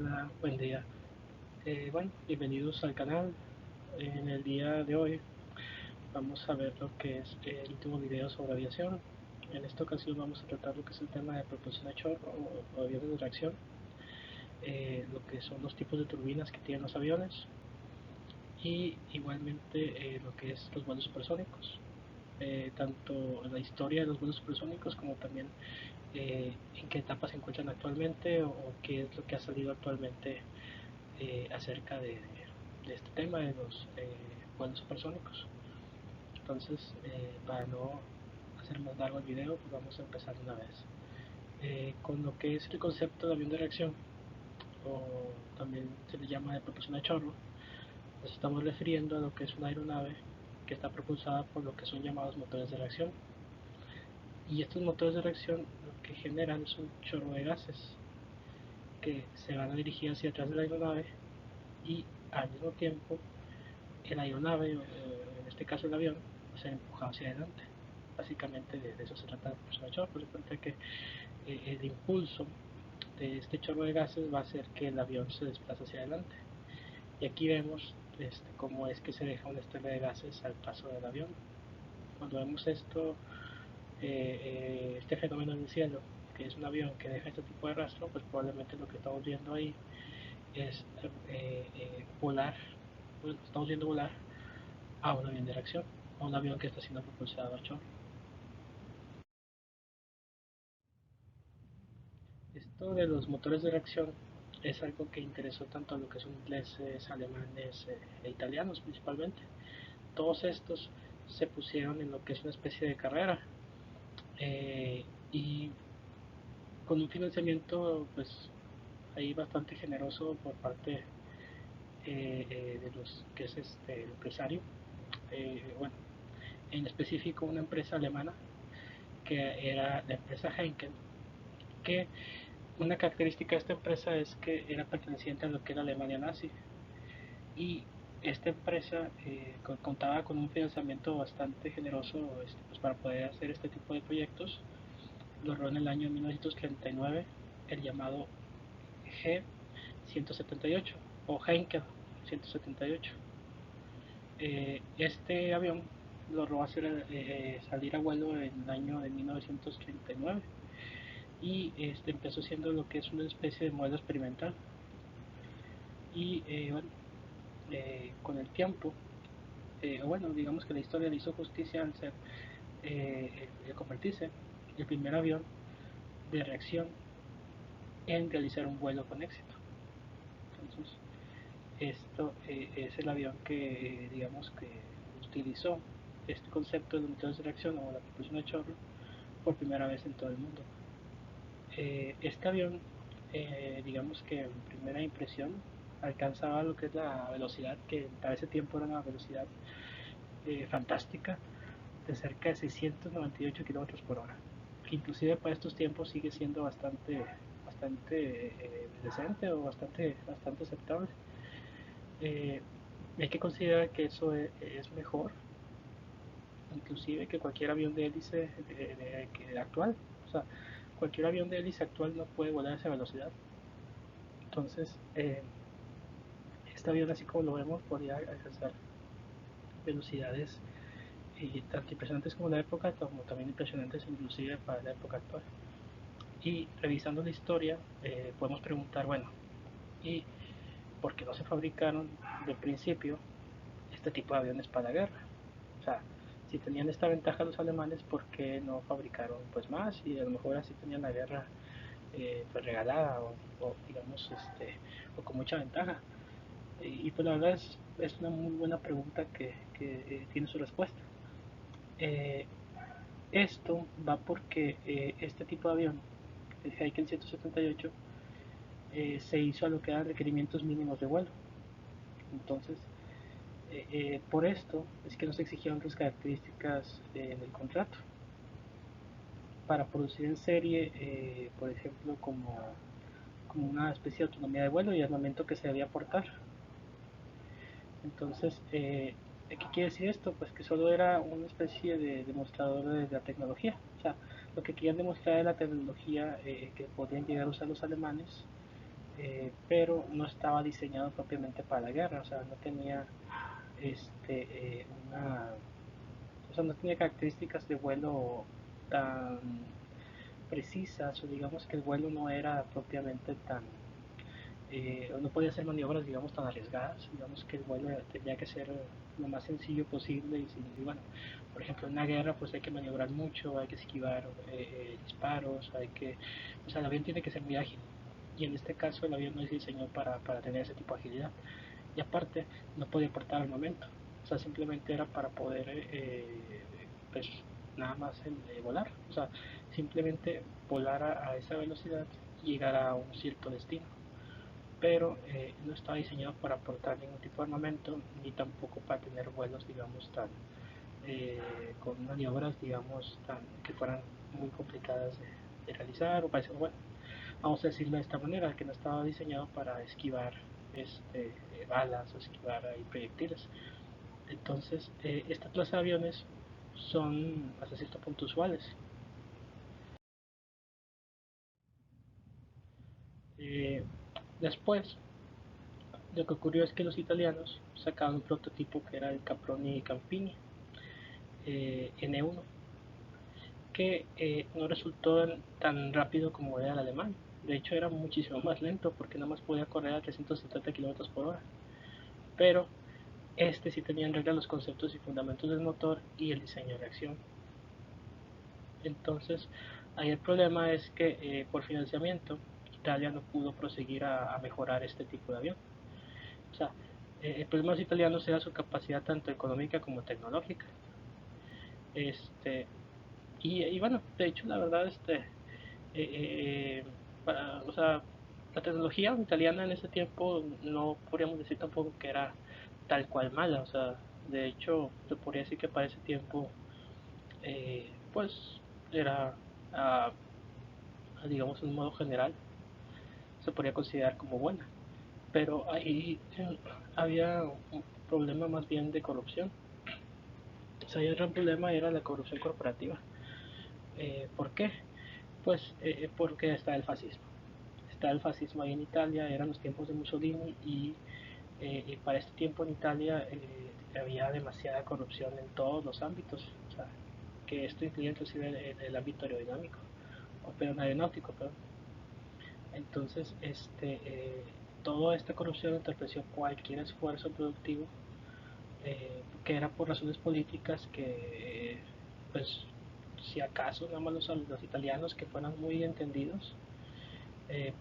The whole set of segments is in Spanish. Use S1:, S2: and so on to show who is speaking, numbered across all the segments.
S1: Hola, buen día. Bueno, bienvenidos al canal. En el día de hoy vamos a ver lo que es el último video sobre aviación. En esta ocasión vamos a tratar lo que es el tema de propulsión a chorro o aviones de reacción, lo que son los tipos de turbinas que tienen los aviones y igualmente lo que es los vuelos supersónicos. Tanto la historia de los vuelos supersónicos como también en qué etapa se encuentran actualmente o qué es lo que ha salido actualmente acerca de este tema de los vuelos supersónicos. Entonces, para no hacer más largo el video, pues vamos a empezar de una vez. Con lo que es el concepto de avión de reacción, o también se le llama de propulsión a chorro, nos estamos refiriendo a lo que es una aeronave que está propulsada por lo que son llamados motores de reacción. Y estos motores de reacción lo que generan es un chorro de gases que se van a dirigir hacia atrás de la aeronave y al mismo tiempo la aeronave, en este caso el avión, va a ser empujado hacia adelante. Básicamente de eso se trata la propulsión a chorro. Por cuenta que el impulso de este chorro de gases va a hacer que el avión se desplace hacia adelante. Y aquí vemos cómo es que se deja una estela de gases al paso del avión. Cuando vemos esto, este fenómeno en el cielo, que es un avión que deja este tipo de rastro, pues probablemente lo que estamos viendo ahí es volar, bueno, estamos viendo volar a un avión de reacción, a un avión que está siendo propulsado a chorro. Esto de los motores de reacción es algo que interesó tanto a lo que son ingleses, alemanes e italianos principalmente. Todos estos se pusieron en lo que es una especie de carrera y con un financiamiento pues ahí bastante generoso por parte de los que es el empresario. Bueno, en específico una empresa alemana que era la empresa Henkel, que una característica de esta empresa es que era perteneciente a lo que era la Alemania nazi y esta empresa contaba con un financiamiento bastante generoso pues, para poder hacer este tipo de proyectos. Logró en el año 1939 el llamado G-178 o Heinkel 178. Este avión logró hacer salir a vuelo en el año de 1939 y empezó siendo lo que es una especie de modelo experimental y bueno, con el tiempo, bueno, digamos que la historia le hizo justicia al ser convertirse el primer avión de reacción en realizar un vuelo con éxito. Entonces, esto es el avión que, digamos que utilizó este concepto de los motores de reacción o la propulsión de chorro por primera vez en todo el mundo. Este avión, digamos que en primera impresión, alcanzaba lo que es la velocidad, que para ese tiempo era una velocidad fantástica, de cerca de 698 kilómetros por hora, que inclusive para estos tiempos sigue siendo bastante decente o bastante aceptable. Eh, Hay que considerar que eso es mejor, inclusive que cualquier avión de hélice actual. O sea, cualquier avión de hélice actual no puede volar a esa velocidad. Entonces, este avión, así como lo vemos, podría alcanzar velocidades tanto impresionantes como la época, como también impresionantes inclusive para la época actual. Y revisando la historia, podemos preguntar, bueno, ¿y por qué no se fabricaron de principio este tipo de aviones para la guerra? O sea, si tenían esta ventaja los alemanes, ¿por qué no fabricaron pues más? Y a lo mejor así tenían la guerra pues regalada o digamos o con mucha ventaja. Y pues la verdad es una muy buena pregunta que tiene su respuesta. Eh, Esto va porque este tipo de avión, el Heinkel 178, se hizo a lo que eran requerimientos mínimos de vuelo. Entonces, por esto es que nos exigieron otras características en el contrato. Para producir en serie, por ejemplo, como una especie de autonomía de vuelo y armamento que se debía aportar. Entonces, ¿qué quiere decir esto? Pues que solo era una especie de demostrador de la tecnología. O sea, lo que querían demostrar era la tecnología que podían llegar a usar los alemanes pero no estaba diseñado propiamente para la guerra, o sea, no tenía una, o sea, no tenía características de vuelo tan precisas, o digamos que el vuelo no era propiamente tan, no podía hacer maniobras, digamos, tan arriesgadas, digamos que el vuelo tenía que ser lo más sencillo posible y bueno, por ejemplo, en una guerra pues hay que maniobrar mucho, hay que esquivar disparos, o sea, el avión tiene que ser muy ágil y en este caso el avión no es diseñado para tener ese tipo de agilidad y aparte no podía portar armamento, o sea, simplemente era para poder pues nada más volar, o sea, simplemente volar a esa velocidad y llegar a un cierto destino, pero no estaba diseñado para portar ningún tipo de armamento ni tampoco para tener vuelos, digamos, tan con maniobras, digamos, tan, que fueran muy complicadas de realizar o para, bueno, vamos a decirlo de esta manera, que no estaba diseñado para esquivar balas o esquivar ahí proyectiles. Entonces, esta clase de aviones son hasta cierto punto usuales. Eh, Después, lo que ocurrió es que los italianos sacaban un prototipo que era el Caproni Campini N1, que no resultó tan rápido como era el alemán. De hecho, era muchísimo más lento porque nada más podía correr a 370 km por hora. Pero este sí tenía en regla los conceptos y fundamentos del motor y el diseño de reacción. Entonces, ahí el problema es que por financiamiento Italia no pudo proseguir a mejorar este tipo de avión. O sea, el problema de los italianos era su capacidad tanto económica como tecnológica. Este, y bueno, de hecho, la verdad, o sea, la tecnología italiana en ese tiempo no podríamos decir tampoco que era tal cual mala, o sea, de hecho, se podría decir que para ese tiempo, pues, era, uh, digamos, en un modo general, se podría considerar como buena, pero ahí había un problema más bien de corrupción, o sea, el gran problema era la corrupción corporativa. ¿Por qué? Pues porque está el fascismo. Está el fascismo ahí en Italia, eran los tiempos de Mussolini y para este tiempo en Italia había demasiada corrupción en todos los ámbitos, o sea, que esto incluía inclusive el ámbito aerodinámico, o aeronáutico, perdón. Entonces, toda esta corrupción entorpeció cualquier esfuerzo productivo que era por razones políticas que, pues, si acaso nada más los italianos que fueran muy entendidos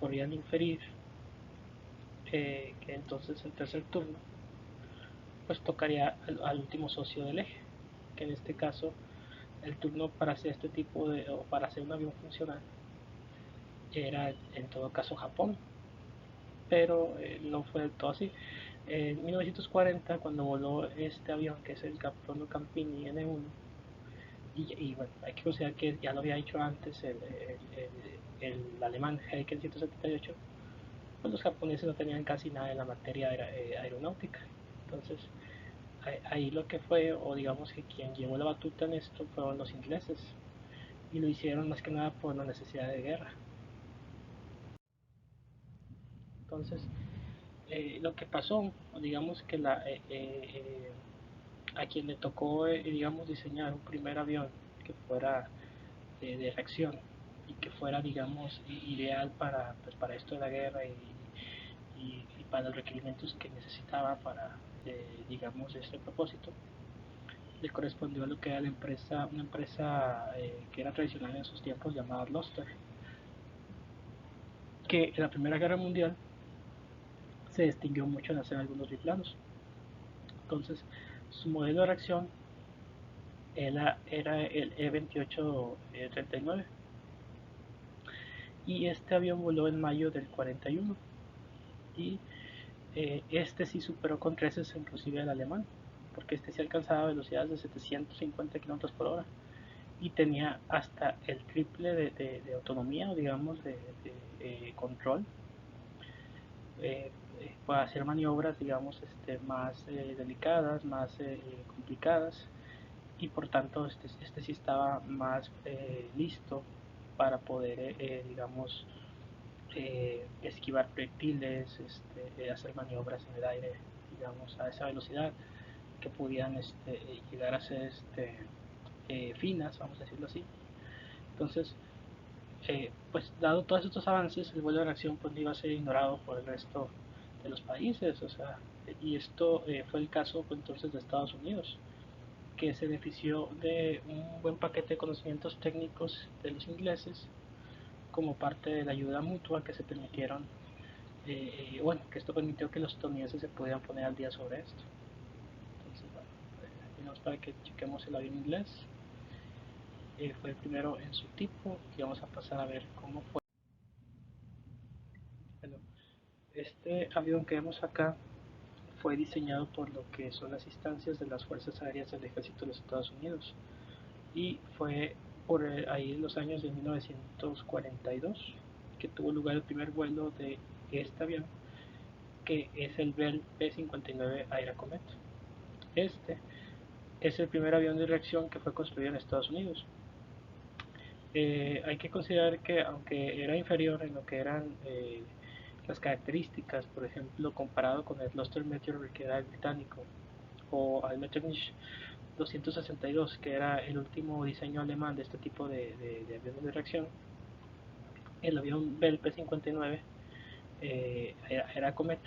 S1: podrían inferir que entonces el tercer turno pues tocaría al último socio del eje, que en este caso el turno para hacer este tipo de, o para hacer un avión funcional, era en todo caso Japón, pero no fue del todo así. En 1940, cuando voló este avión, que es el Caproni Campini N1, y bueno, hay que considerar que ya lo había hecho antes el alemán Heiken 178, pues los japoneses no tenían casi nada en la materia aeronáutica. Entonces, ahí lo que fue, o digamos que quien llevó la batuta en esto fueron los ingleses, y lo hicieron más que nada por la necesidad de guerra. Entonces, lo que pasó, digamos que a quien le tocó, digamos, diseñar un primer avión que fuera de reacción y que fuera, digamos, ideal para, pues, para esto de la guerra y para los requerimientos que necesitaba para, digamos, este propósito, le correspondió a lo que era una empresa que era tradicional en esos tiempos llamada Luster, que en la Primera Guerra Mundial se distinguió mucho en hacer algunos biplanos. Entonces, su modelo de reacción era el E-2839 y este avión voló en mayo del 41 y este sí superó con creces inclusive al alemán, porque este sí alcanzaba velocidades de 750 km por hora y tenía hasta el triple de autonomía, o digamos, de control para hacer maniobras, digamos, más delicadas, más complicadas, y por tanto este sí estaba más listo para poder, digamos, esquivar proyectiles, hacer maniobras en el aire, digamos, a esa velocidad que podían llegar a ser finas, vamos a decirlo así. Entonces, pues dado todos estos avances, el vuelo de reacción pues no iba a ser ignorado por el resto de los países, o sea, y esto fue el caso pues, entonces de Estados Unidos, que se benefició de un buen paquete de conocimientos técnicos de los ingleses como parte de la ayuda mutua que se permitieron, bueno, que esto permitió que los estadounidenses se pudieran poner al día sobre esto. Entonces, bueno, aquí nos para que chequemos el avión inglés. Fue el primero en su tipo y vamos a pasar a ver cómo fue. Bueno, este avión que vemos acá fue diseñado por lo que son las instancias de las Fuerzas Aéreas del Ejército de los Estados Unidos y fue por ahí en los años de 1942 que tuvo lugar el primer vuelo de este avión, que es el Bell P-59 Air Comet. Este es el primer avión de reacción que fue construido en Estados Unidos. Hay que considerar que aunque era inferior en lo que eran las características, por ejemplo, comparado con el Gloster Meteor que era el británico, o al Metternich 262, que era el último diseño alemán de este tipo de aviones de reacción, el avión Bell P-59 era Comet,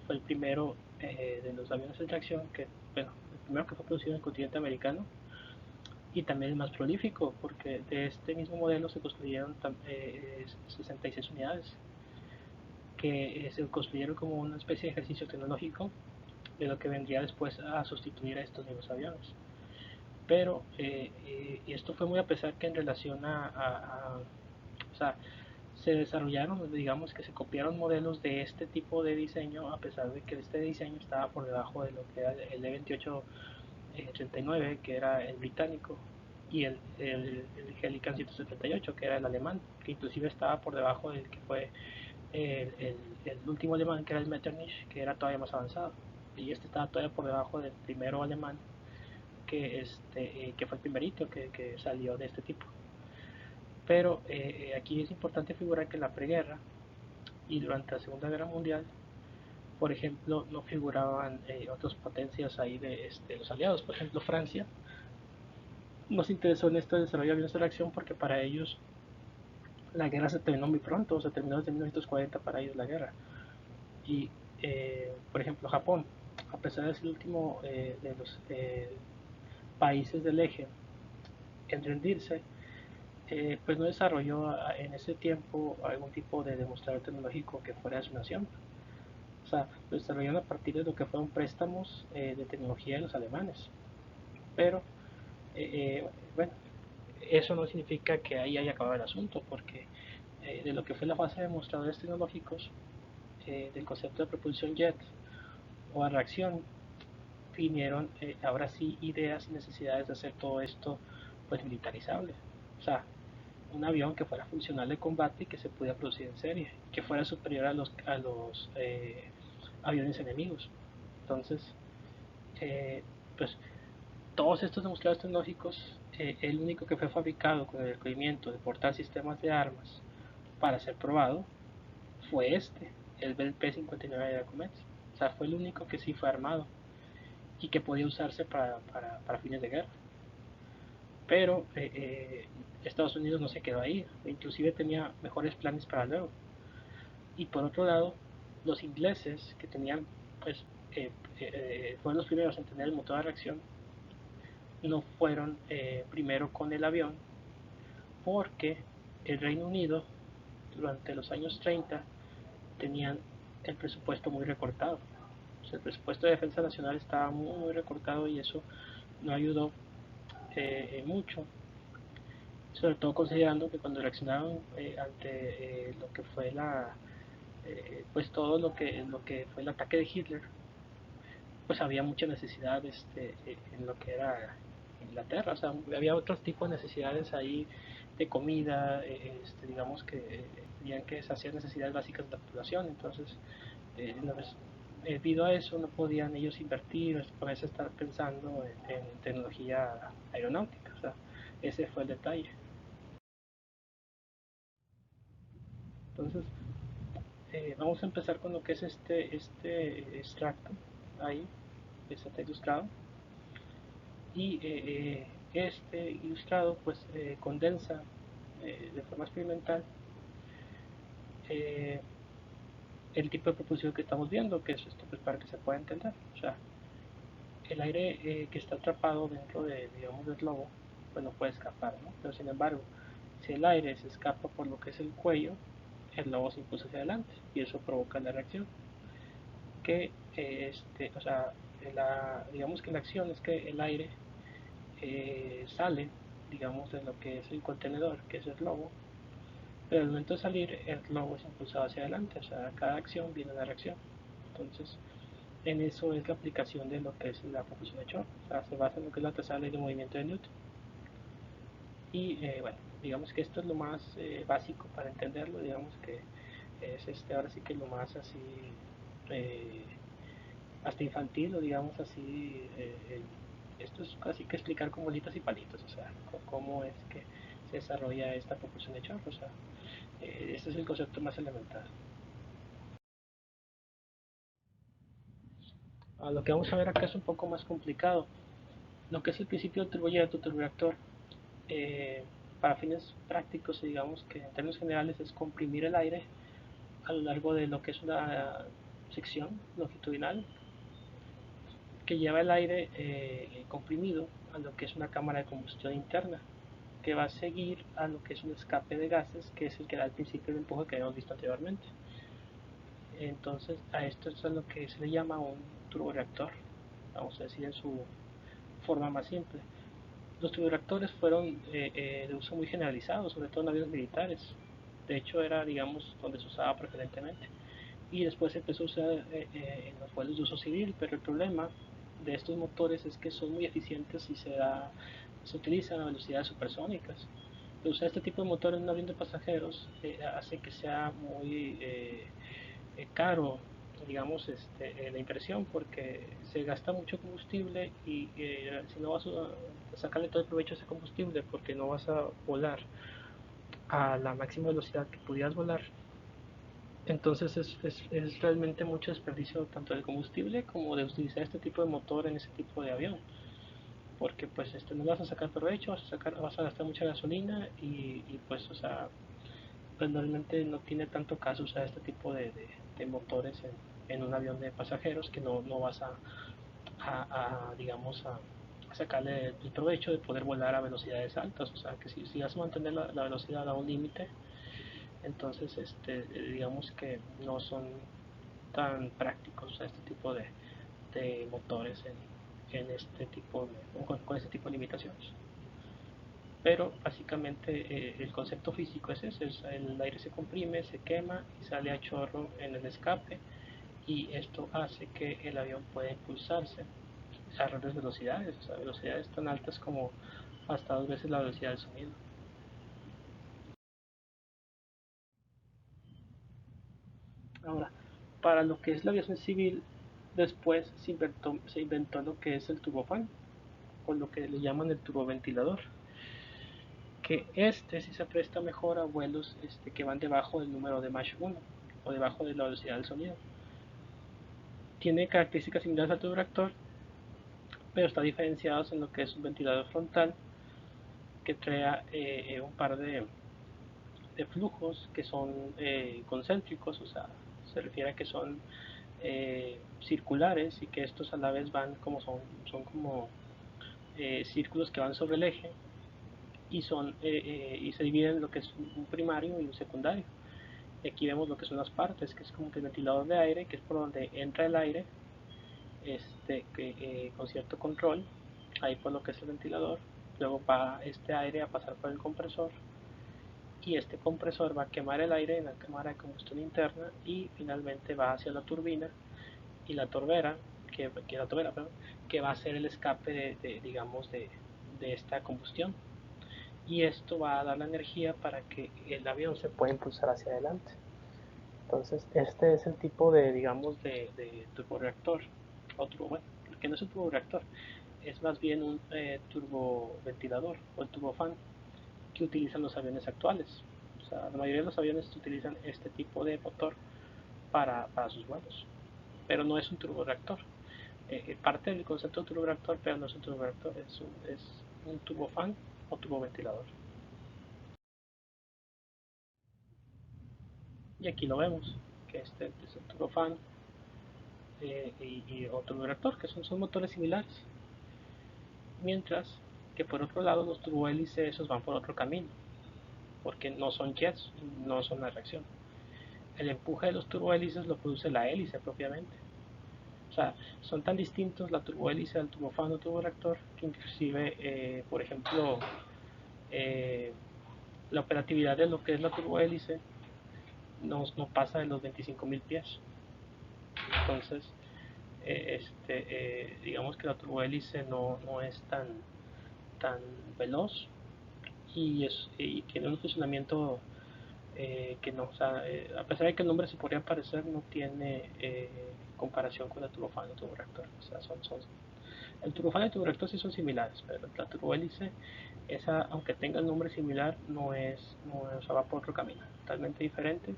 S1: fue el primero de los aviones de reacción que, bueno, el primero que fue producido en el continente americano y también el más prolífico, porque de este mismo modelo se construyeron 66 unidades que se construyeron como una especie de ejercicio tecnológico de lo que vendría después a sustituir a estos mismos aviones. Pero esto fue muy a pesar que en relación o sea, se desarrollaron, digamos que se copiaron modelos de este tipo de diseño, a pesar de que este diseño estaba por debajo de lo que era el E-28 39, que era el británico, y el Helican 178, que era el alemán, que inclusive estaba por debajo del que fue el último alemán, que era el Metternich, que era todavía más avanzado. Y este estaba todavía por debajo del primero alemán, que fue el primerito que salió de este tipo. Pero aquí es importante figurar que en la preguerra y durante la Segunda Guerra Mundial, por ejemplo, no figuraban otras potencias ahí de los aliados. Por ejemplo, Francia no se interesó en esto de desarrollar aviones de reacción porque para ellos la guerra se terminó muy pronto, se terminó desde 1940 para ellos la guerra. Y, por ejemplo, Japón, a pesar de ser el último de los países del eje en rendirse, pues no desarrolló en ese tiempo algún tipo de demostrador tecnológico que fuera de su nación. O sea, lo desarrollaron a partir de lo que fueron préstamos de tecnología de los alemanes. Pero, bueno, eso no significa que ahí haya acabado el asunto, porque de lo que fue la fase de demostradores tecnológicos, del concepto de propulsión jet o a reacción, vinieron ahora sí ideas y necesidades de hacer todo esto pues militarizable. O sea, un avión que fuera funcional de combate y que se pudiera producir en serie, que fuera superior a los aviones enemigos. Entonces, pues todos estos demostradores tecnológicos, el único que fue fabricado con el requerimiento de portar sistemas de armas para ser probado fue el Bell P-59 de Comet. O sea, fue el único que sí fue armado y que podía usarse para fines de guerra. Pero Estados Unidos no se quedó ahí, inclusive tenía mejores planes para luego. Y por otro lado, los ingleses que tenían, pues, fueron los primeros en tener el motor de reacción, no fueron primero con el avión porque el Reino Unido durante los años 30 tenían el presupuesto muy recortado. O sea, el presupuesto de defensa nacional estaba muy recortado y eso no ayudó mucho, sobre todo considerando que cuando reaccionaron ante lo que fue pues todo lo que fue el ataque de Hitler, pues había mucha necesidad en lo que era Inglaterra, o sea, había otros tipos de necesidades ahí de comida, digamos que tenían que saciar necesidades básicas de la población, entonces debido a eso no podían ellos invertir, ponerse a estar pensando en tecnología aeronáutica, o sea, ese fue el detalle. Entonces, vamos a empezar con lo que es este extracto, ahí, está ilustrado, y este ilustrado pues condensa de forma experimental eh, el tipo de propulsión que estamos viendo, que es esto pues para que se pueda entender. O sea, el aire que está atrapado dentro de, digamos, del globo, pues no puede escapar, ¿no? Pero sin embargo, si el aire se escapa por lo que es el cuello, el globo se impulsa hacia adelante y eso provoca la reacción. Que, o sea, digamos que la acción es que el aire sale, digamos, de lo que es el contenedor, que es el globo, pero al momento de salir, el globo es impulsado hacia adelante, o sea, cada acción viene una reacción. Entonces, en eso es la aplicación de lo que es la propulsión de chorro, o sea, se basa en lo que es la tercera ley de movimiento de Newton. Y bueno, digamos que esto es lo más básico para entenderlo, digamos que es ahora sí que lo más así, eh, hasta infantil o digamos así, esto es casi que explicar con bolitas y palitos, o sea, cómo es que se desarrolla esta propulsión de chorro, o sea, este es el concepto más elemental. Lo que vamos a ver acá es un poco más complicado. Lo que es el principio del turbojet o turboreactor, eh, para fines prácticos, digamos que en términos generales es comprimir el aire a lo largo de lo que es una sección longitudinal que lleva el aire comprimido a lo que es una cámara de combustión interna, que va a seguir a lo que es un escape de gases, que es el que da el principio de empuje que habíamos visto anteriormente. Entonces, a esto es a lo que se le llama un turboreactor, vamos a decir en su forma más simple. Los turboreactores fueron de uso muy generalizado, sobre todo en aviones militares. De hecho, era, digamos, donde se usaba preferentemente. Y después se empezó a usar en los vuelos de uso civil, pero el problema de estos motores es que son muy eficientes y se utilizan a velocidades supersónicas. Usar este tipo de motor en un avión de pasajeros hace que sea muy caro, digamos, la inversión, porque se gasta mucho combustible y si no vas a sacarle todo el provecho a ese combustible porque no vas a volar a la máxima velocidad que pudieras volar, entonces es realmente mucho desperdicio tanto de combustible como de utilizar este tipo de motor en ese tipo de avión, porque pues no vas a sacar provecho, vas a gastar mucha gasolina y pues o sea, pues realmente no tiene tanto caso usar este tipo de motores en un avión de pasajeros que no vas digamos, a sacarle el provecho de poder volar a velocidades altas. O sea, que si vas a mantener la velocidad a un límite, entonces digamos que no son tan prácticos, o sea, este tipo de motores en este tipo con este tipo de limitaciones. Pero básicamente el concepto físico es ese, el aire se comprime, se quema y sale a chorro en el escape, y esto hace que el avión pueda impulsarse a grandes velocidades, o sea, velocidades tan altas como hasta 2 veces la velocidad del sonido. Ahora, para lo que es la aviación civil, después se inventó lo que es el turbofán, o lo que le llaman el turboventilador, que sí se presta mejor a vuelos que van debajo del número de Mach 1 o debajo de la velocidad del sonido. Tiene características similares al turboreactor, pero está diferenciado en lo que es un ventilador frontal que crea un par de flujos que son concéntricos, o sea, se refiere a que son circulares y que estos a la vez van como son como círculos que van sobre el eje y se dividen en lo que es un primario y un secundario. Y aquí vemos lo que son las partes, que es como que el ventilador de aire, que es por donde entra el aire, con cierto control, ahí por lo que es el ventilador. Luego va este aire a pasar por el compresor y este compresor va a quemar el aire en la cámara de combustión interna y finalmente va hacia la turbina y la turbera, que va a ser el escape digamos, de esta combustión. Y esto va a dar la energía para que el avión se pueda impulsar hacia adelante. Entonces, este es el tipo de, digamos, de turboreactor, bueno, que no es un turboreactor, es más bien un turboventilador o el turbofan que utilizan los aviones actuales. O sea, la mayoría de los aviones utilizan este tipo de motor para sus vuelos, pero no es un turboreactor. Parte del concepto de turboreactor, pero no es un turboreactor, es un turbofan o turboventilador. Y aquí lo vemos, que este es el turbofan y otro turboreactor, que son motores similares. Mientras que por otro lado los turbohélices esos van por otro camino, porque no son jets, no son una reacción. El empuje de los turbohélices lo produce la hélice propiamente. O sea, son tan distintos la turbohélice del turbofan o turboreactor que inclusive, por ejemplo, eh, la operatividad de lo que es la turbohélice no pasa de los 25.000 pies. Entonces, digamos que la turbohélice no es tan veloz y tiene un funcionamiento que no, o sea, a pesar de que el nombre se podría parecer, no tiene comparación con el turbofan y el turboreactor. O sea, el turbofan y el turboreactor sí son similares, pero la turbohélice, esa, aunque tenga el nombre similar, o sea, va por otro camino, totalmente diferente,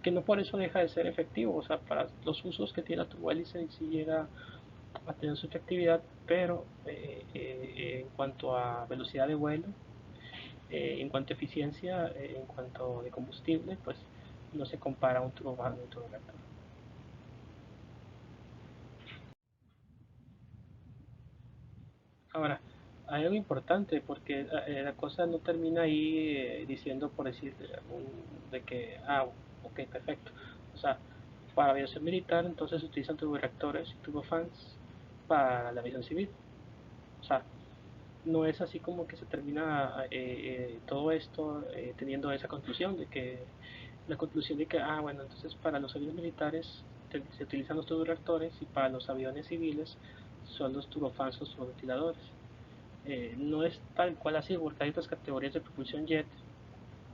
S1: que no por eso deja de ser efectivo. O sea, para los usos que tiene la turbohélice sí llega a tener su efectividad, pero en cuanto a velocidad de vuelo, en cuanto a eficiencia, en cuanto de combustible, pues no se compara a un turbofan o un turboreactor. Ahora, hay algo importante porque la cosa no termina ahí diciendo por decir de que, ok, perfecto. O sea, para aviación militar entonces se utilizan turboreactores y turbofans para la aviación civil. O sea, no es así como que se termina todo esto teniendo esa conclusión de que la conclusión de que, bueno, entonces para los aviones militares se utilizan los turboreactores y para los aviones civiles son los turbofans, los turboventiladores. No es tal cual así, porque hay otras categorías de propulsión jet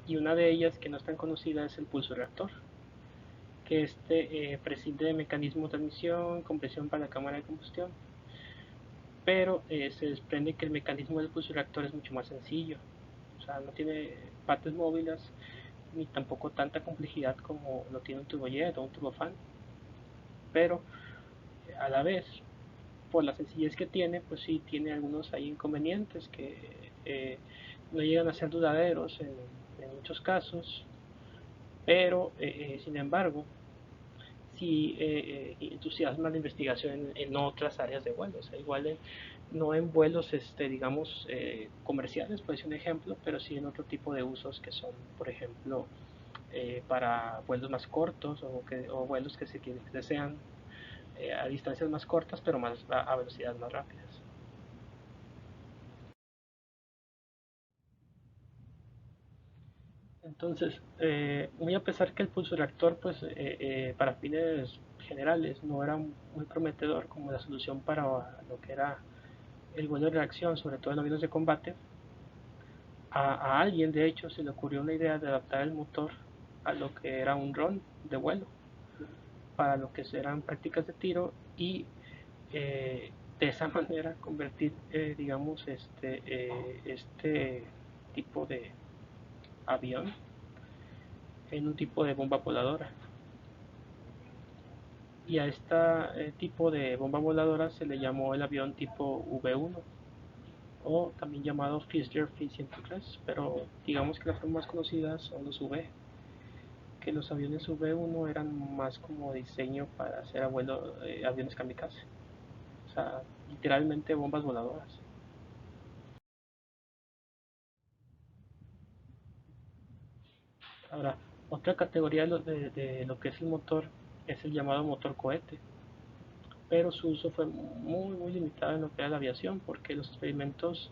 S1: y una de ellas que no es tan conocida es el pulso reactor, que prescinde de mecanismo de admisión, compresión para la cámara de combustión, pero se desprende que el mecanismo del pulso reactor es mucho más sencillo. O sea, no tiene partes móviles ni tampoco tanta complejidad como lo tiene un turbojet o un turbofan, pero a la vez, por la sencillez que tiene, pues sí tiene algunos ahí inconvenientes que no llegan a ser duraderos en muchos casos, pero sin embargo sí entusiasma la investigación en otras áreas de vuelo. O sea, igual no en vuelos digamos comerciales, puede ser un ejemplo, pero sí en otro tipo de usos que son, por ejemplo, para vuelos más cortos o vuelos que se desean a distancias más cortas pero a velocidades más rápidas. Entonces, muy a pesar que el pulsoreactor, pues, para fines generales no era muy prometedor como la solución para lo que era el vuelo de reacción, sobre todo en aviones de combate, a alguien de hecho se le ocurrió una idea de adaptar el motor a lo que era un dron de vuelo, para lo que eran prácticas de tiro y de esa manera convertir, digamos, este tipo de avión en un tipo de bomba voladora. Y a este tipo de bomba voladora se le llamó el avión tipo V1 o también llamado Fisker F-103, pero digamos que las formas más conocidas son los V, que los aviones V1 eran más como diseño para hacer aviones kamikaze, o sea, literalmente bombas voladoras. Ahora, otra categoría de lo que es el motor es el llamado motor cohete, pero su uso fue muy limitado en lo que era la aviación, porque los experimentos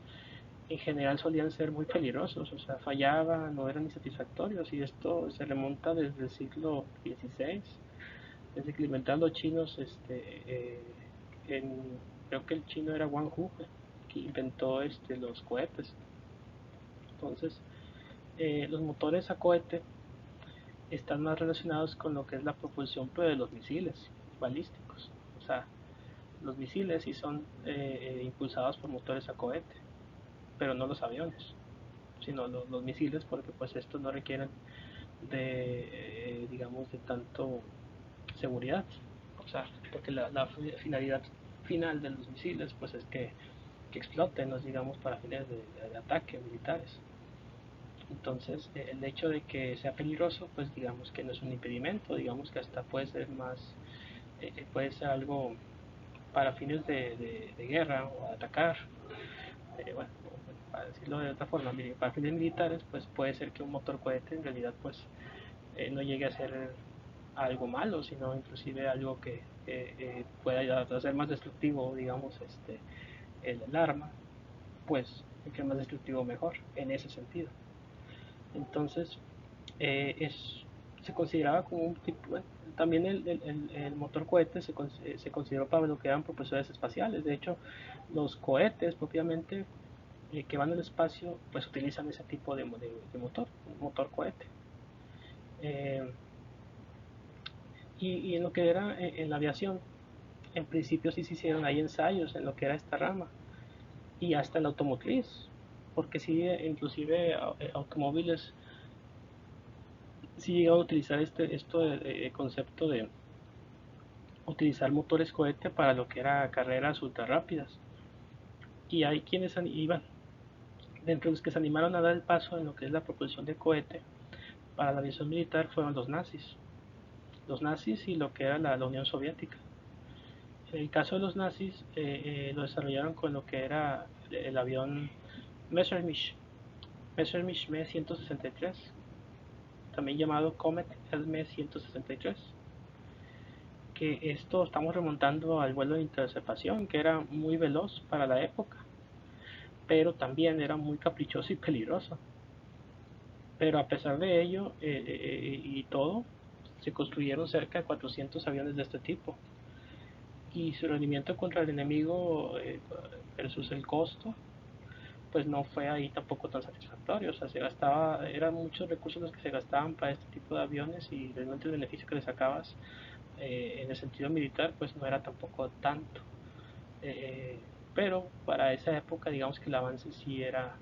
S1: en general solían ser muy peligrosos, o sea, fallaban, no eran insatisfactorios, y esto se remonta desde el siglo XVI, desde que inventaron los chinos, en, creo que el chino era Wang Hu, que inventó los cohetes. Entonces, los motores a cohete están más relacionados con lo que es la propulsión pero de los misiles balísticos. O sea, los misiles sí son impulsados por motores a cohete, pero no los aviones, sino los misiles, porque pues estos no requieren de, digamos, de tanto seguridad. O sea, porque la finalidad final de los misiles pues es que exploten, ¿no? Digamos, para fines de ataque militares. Entonces, el hecho de que sea peligroso, pues digamos que no es un impedimento, digamos que hasta puede ser más, puede ser algo para fines de guerra o de atacar. Bueno, para decirlo de otra forma, para fines militares, pues puede ser que un motor cohete en realidad pues no llegue a ser algo malo, sino inclusive algo que pueda hacer más destructivo, digamos, el arma, pues que más destructivo mejor, en ese sentido. Entonces, se consideraba como un tipo, bueno, también el motor cohete se consideró para lo que eran propulsores espaciales. De hecho, los cohetes propiamente que van al espacio, pues utilizan ese tipo de motor, motor cohete. Eh, y en lo que era en la aviación, en principio sí se hicieron ahí ensayos en lo que era esta rama y hasta en la automotriz, porque sí, inclusive automóviles sí llegaron a utilizar esto de concepto de utilizar motores cohete para lo que era carreras ultra rápidas. Y hay quienes iban, dentro de los que se animaron a dar el paso en lo que es la propulsión de cohete para la aviación militar fueron los nazis y lo que era la Unión Soviética. En el caso de los nazis, lo desarrollaron con lo que era el avión Messerschmitt, Messerschmitt Me-163, también llamado Comet Me-163, que esto estamos remontando al vuelo de interceptación, que era muy veloz para la época, pero también era muy caprichoso y peligroso. Pero a pesar de ello y todo, se construyeron cerca de 400 aviones de este tipo. Y su rendimiento contra el enemigo versus el costo, pues no fue ahí tampoco tan satisfactorio. O sea, se gastaba, eran muchos recursos los que se gastaban para este tipo de aviones y realmente el beneficio que le sacabas en el sentido militar, pues no era tampoco tanto. Eh, pero para esa época, digamos que el avance sí era,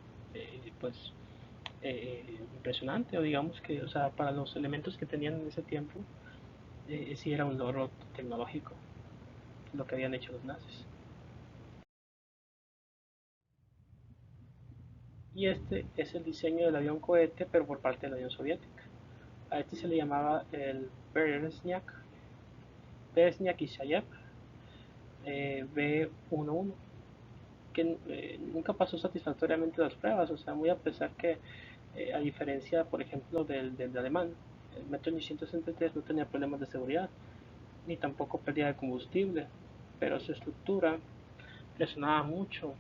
S1: pues, impresionante, o digamos que, o sea, para los elementos que tenían en ese tiempo, sí era un logro tecnológico lo que habían hecho los nazis. Y este es el diseño del avión cohete, pero por parte de la Unión Soviética. A este se le llamaba el Beresniak Ishayev B-11, que nunca pasó satisfactoriamente las pruebas, o sea, muy a pesar que, a diferencia, por ejemplo, del alemán, el Metro 163 no tenía problemas de seguridad, ni tampoco pérdida de combustible, pero su estructura presionaba mucho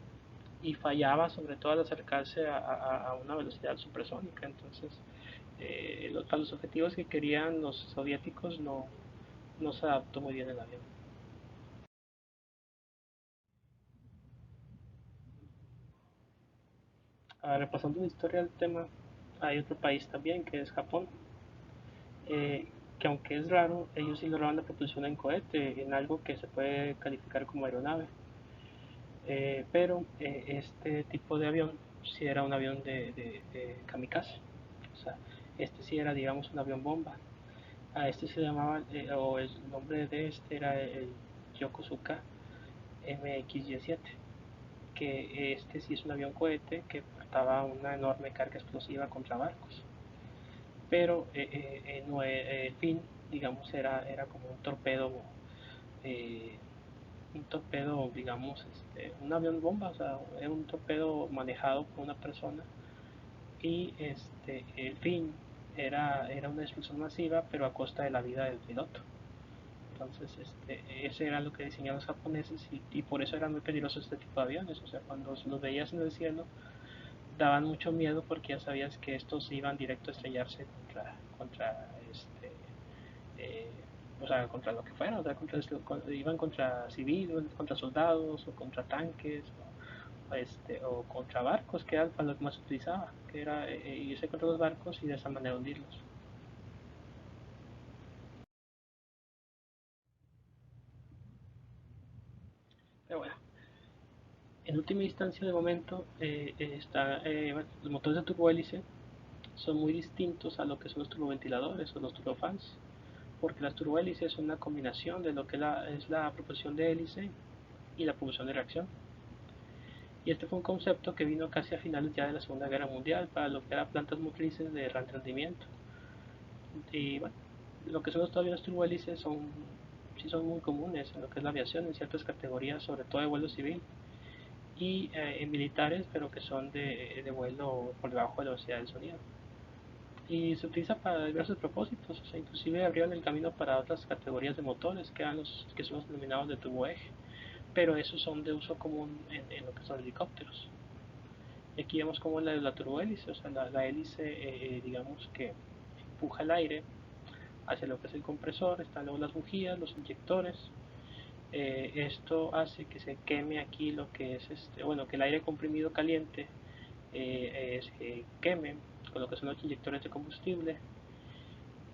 S1: y fallaba sobre todo al acercarse a una velocidad supersónica. Entonces, para los objetivos que querían los soviéticos no se adaptó muy bien el avión. Repasando la historia del tema, hay otro país también que es Japón, que aunque es raro, ellos sí lograron la propulsión en cohete, en algo que se puede calificar como aeronave. Pero este tipo de avión sí era un avión de kamikaze. O sea, este sí era, digamos, un avión bomba. A este se llamaba, o el nombre de este era el Yokosuka MX-17, que este sí es un avión cohete que portaba una enorme carga explosiva contra barcos. Pero no, el fin, digamos, era como eh, un torpedo, digamos, un avión bomba, o sea, era un torpedo manejado por una persona y el fin era una destrucción masiva, pero a costa de la vida del piloto. Entonces, ese era lo que diseñaban los japoneses y por eso eran muy peligrosos este tipo de aviones. O sea, cuando los veías en el cielo, daban mucho miedo porque ya sabías que estos iban directo a estrellarse contra eh, o sea, contra lo que fuera, o sea, iban contra civiles, contra soldados, o contra tanques, o contra barcos, que era para lo que más se utilizaba, que era irse contra los barcos y de esa manera hundirlos. Pero bueno, en última instancia, de momento, bueno, los motores de turbohélice son muy distintos a lo que son los turboventiladores o los turbofans, porque las turbohélices son una combinación de lo que es la propulsión de hélice y la propulsión de reacción. Y este fue un concepto que vino casi a finales ya de la Segunda Guerra Mundial para lo que eran plantas motrices de gran rendimiento. Y bueno, lo que son los aviones turbohélices sí son muy comunes en lo que es la aviación, en ciertas categorías, sobre todo de vuelo civil y en militares, pero que son de vuelo por debajo de la velocidad del sonido. Y se utiliza para diversos propósitos, o sea, inclusive abrieron el camino para otras categorías de motores, que son los denominados de turboeje, pero esos son de uso común en lo que son helicópteros. Y aquí vemos como la turbohélice, o sea, la hélice, digamos que empuja el aire hacia lo que es el compresor, están luego las bujías, los inyectores. Esto hace que se queme aquí lo que es bueno, que el aire comprimido caliente se queme con lo que son los inyectores de combustible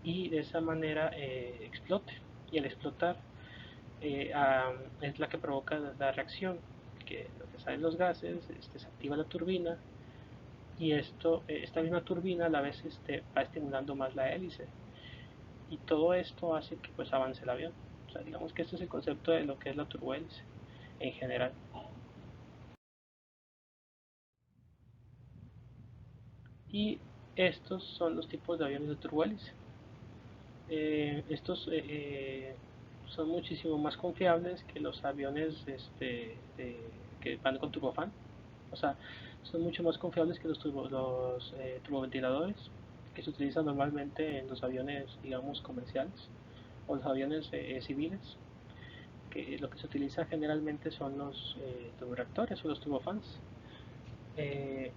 S1: y de esa manera explote. Y al explotar es la que provoca la reacción, que lo que salen los gases, se activa la turbina y esta misma turbina a la vez va estimulando más la hélice y todo esto hace que pues avance el avión. O sea, digamos que este es el concepto de lo que es la turbohélice en general. Y estos son los tipos de aviones de turbohélice. Estos son muchísimo más confiables que los aviones que van con turbofan. O sea, son mucho más confiables que los turboventiladores que se utilizan normalmente en los aviones, digamos, comerciales o los aviones civiles, que lo que se utiliza generalmente son los turboreactores o los turbofans, eh,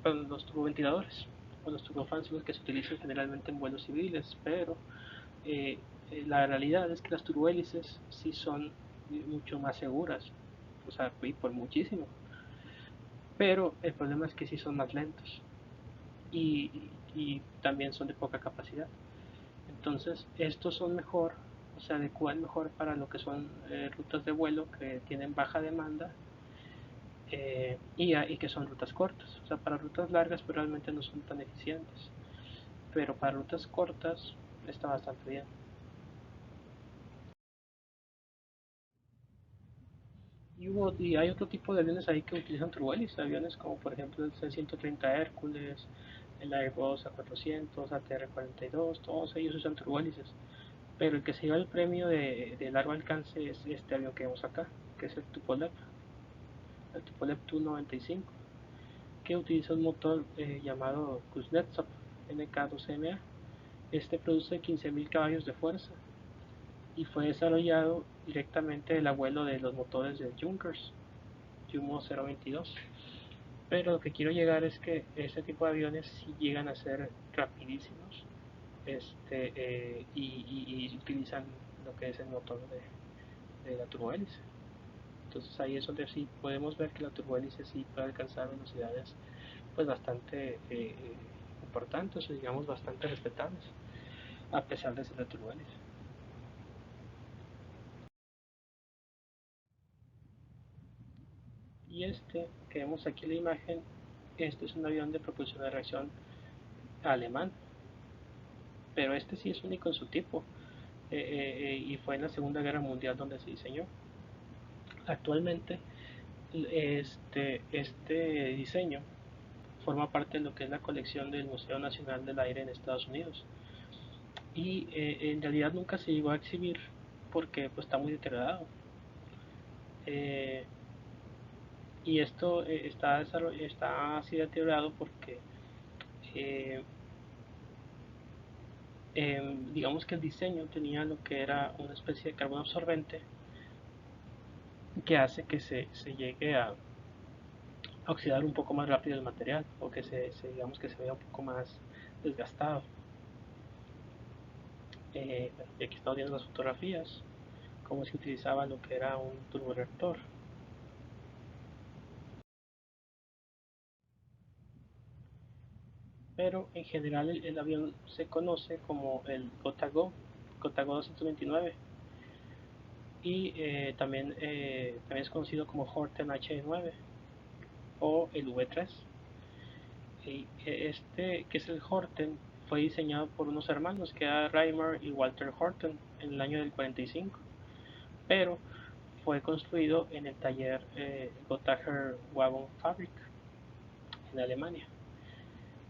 S1: perdón, los turboventiladores o los turbofans son los que se utilizan generalmente en vuelos civiles, pero eh, la realidad es que las turbohélices sí son mucho más seguras, o sea, y por muchísimo, pero el problema es que sí son más lentos y también son de poca capacidad. Entonces, estos son mejor, o se adecuan mejor para lo que son rutas de vuelo que tienen baja demanda y que son rutas cortas. O sea, para rutas largas pues, realmente no son tan eficientes, pero para rutas cortas está bastante bien. Y hay otro tipo de aviones ahí que utilizan turbohélices, aviones como por ejemplo el C-130 Hércules, el Airbus A400, ATR-42, todos ellos usan turbohélices. Pero el que se lleva el premio de largo alcance es este avión que vemos acá, que es el Tupolev Tu-95, que utiliza un motor llamado Kuznetsov NK2MA. Este produce 15.000 caballos de fuerza y fue desarrollado directamente del abuelo de los motores de Junkers, Jumo 022. Pero lo que quiero llegar es que este tipo de aviones sí llegan a ser rapidísimos y utilizan lo que es el motor de la turbohélice. Entonces ahí es donde sí podemos ver que la turbohélice sí puede alcanzar velocidades pues bastante importantes o digamos bastante respetables a pesar de ser la turbohélice. Y que vemos aquí en la imagen, este es un avión de propulsión de reacción alemán, pero este sí es único en su tipo y fue en la Segunda Guerra Mundial donde se diseñó. Actualmente este diseño forma parte de lo que es la colección del Museo Nacional del Aire en Estados Unidos y en realidad nunca se llegó a exhibir porque pues, está muy deteriorado. Eh, y esto está así deteriorado porque eh, digamos que el diseño tenía lo que era una especie de carbono absorbente que hace que se llegue a oxidar un poco más rápido el material o que digamos que se vea un poco más desgastado. Y aquí estamos viendo las fotografías, cómo se utilizaba lo que era un turboreactor. Pero en general el avión se conoce como el Gotago 229 y también es conocido como Horten H9 o el V3. Y que es el Horten, fue diseñado por unos hermanos que eran Reimer y Walter Horten en el año del 45, pero fue construido en el taller Gottacher Wagon Fabrik en Alemania.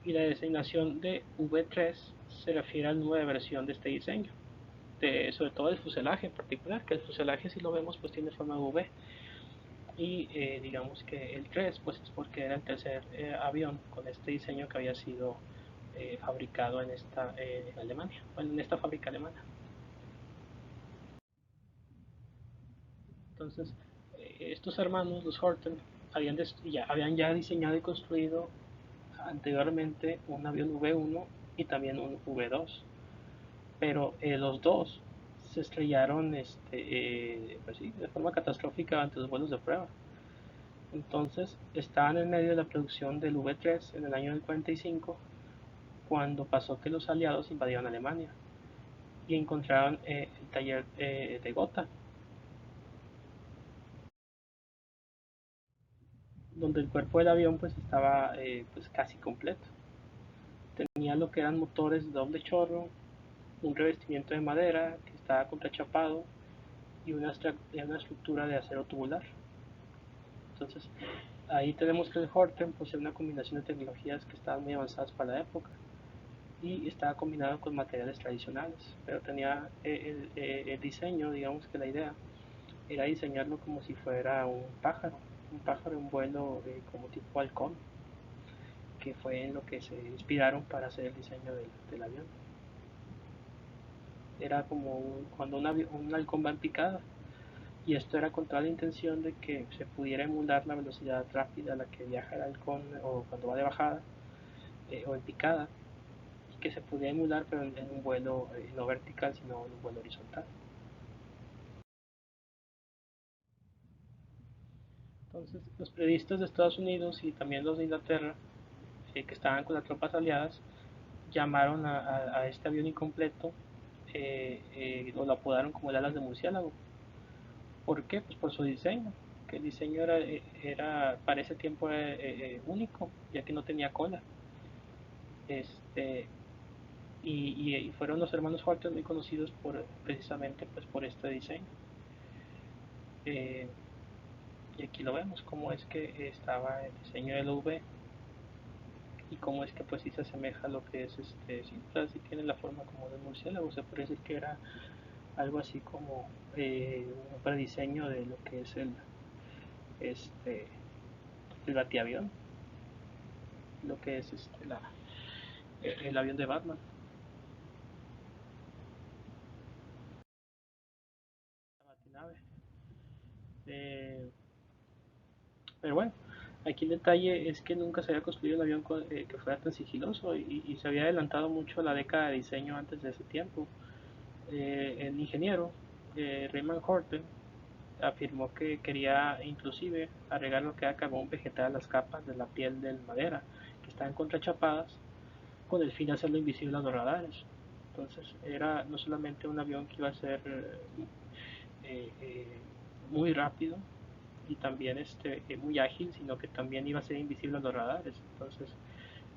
S1: Y la designación de V3 se refiere al número de versión de este diseño, sobre todo el fuselaje en particular, que el fuselaje si lo vemos pues tiene forma de V, y digamos que el 3 pues es porque era el tercer avión con este diseño que había sido fabricado en Alemania, bueno, en esta fábrica alemana. Entonces, estos hermanos, los Horten, habían ya diseñado y construido anteriormente un avión V1 y también un V2, pero los dos se estrellaron pues sí, de forma catastrófica ante los vuelos de prueba. Entonces estaban en medio de la producción del V3 en el año del 45 cuando pasó que los aliados invadieron Alemania y encontraron el taller de Gotha, donde el cuerpo del avión pues estaba pues casi completo. Tenía lo que eran motores de doble chorro, un revestimiento de madera que estaba contrachapado y una estructura de acero tubular. Entonces, ahí tenemos que el Horten posee una combinación de tecnologías que estaban muy avanzadas para la época y estaba combinado con materiales tradicionales, pero tenía el diseño, digamos que la idea era diseñarlo como si fuera un pájaro en vuelo como tipo halcón, que fue en lo que se inspiraron para hacer el diseño del avión. Era como cuando un halcón va en picada, y esto era con toda la intención de que se pudiera emular la velocidad rápida a la que viaja el halcón o cuando va de bajada o en picada, y que se pudiera emular pero en un vuelo no vertical sino en un vuelo horizontal. Entonces los periodistas de Estados Unidos y también los de Inglaterra que estaban con las tropas aliadas llamaron a este avión incompleto, lo apodaron como el alas de murciélago. ¿Por qué? Pues por su diseño, que el diseño era para ese tiempo único, ya que no tenía cola. Este, y fueron los hermanos Horton muy conocidos precisamente pues, por este diseño. Eh, y aquí lo vemos, cómo es que estaba el diseño del V y cómo es que pues sí se asemeja a lo que es sí, sí tiene la forma como de murciélago, se puede decir que era algo así como un prediseño de lo que es este, el batiavión, lo que es el avión de Batman, la batinave. Eh, pero bueno, aquí el detalle es que nunca se había construido un avión que fuera tan sigiloso y se había adelantado mucho la década de diseño antes de ese tiempo. El ingeniero Raymond Horton afirmó que quería inclusive agregar lo que era carbón vegetal a las capas de la piel de madera que estaban contrachapadas con el fin de hacerlo invisible a los radares. Entonces era no solamente un avión que iba a ser eh, eh, muy rápido y también muy ágil, sino que también iba a ser invisible a los radares. Entonces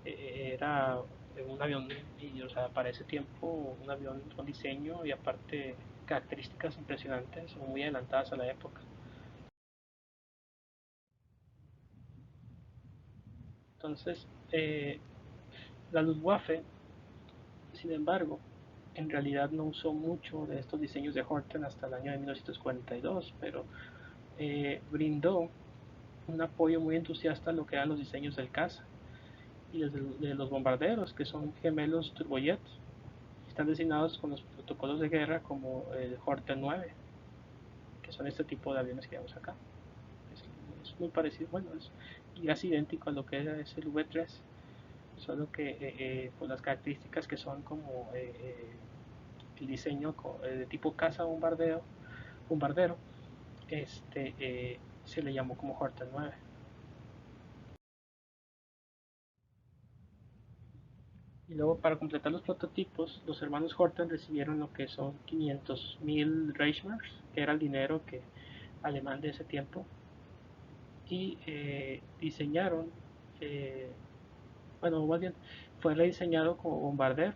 S1: era un avión, y, o sea, para ese tiempo, un avión con diseño y aparte características impresionantes o muy adelantadas a la época. Entonces, la Luftwaffe, sin embargo, en realidad no usó mucho de estos diseños de Horten hasta el año de 1942, pero brindó un apoyo muy entusiasta a lo que eran los diseños del caza y de los bombarderos, que son gemelos turbojet. Están designados con los protocolos de guerra como el Horten 9, que son este tipo de aviones que vemos acá. Es muy parecido, bueno, es casi idéntico a lo que es el V3, solo que por las características que son como el diseño de tipo caza bombardero, se le llamó como Horten 9. Y luego para completar los prototipos, los hermanos Horten recibieron lo que son 500.000 Reichsmarks, que era el dinero alemán de ese tiempo, y diseñaron, bueno, más bien, Fue rediseñado como bombardero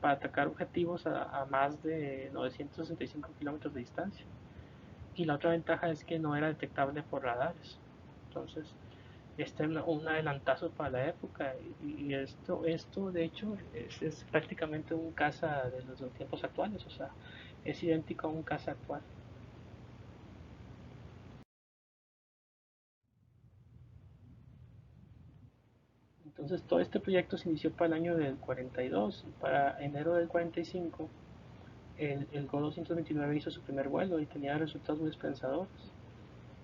S1: para atacar objetivos a más de 965 kilómetros de distancia. Y la otra ventaja es que no era detectable por radares. Entonces, este es un adelantazo para la época. Y esto de hecho, es prácticamente un caza de los tiempos actuales. O sea, es idéntico a un caza actual. Entonces, todo este proyecto se inició para el año del 42. Para enero del 45, el Go-229 hizo su primer vuelo y tenía resultados muy esperanzadores.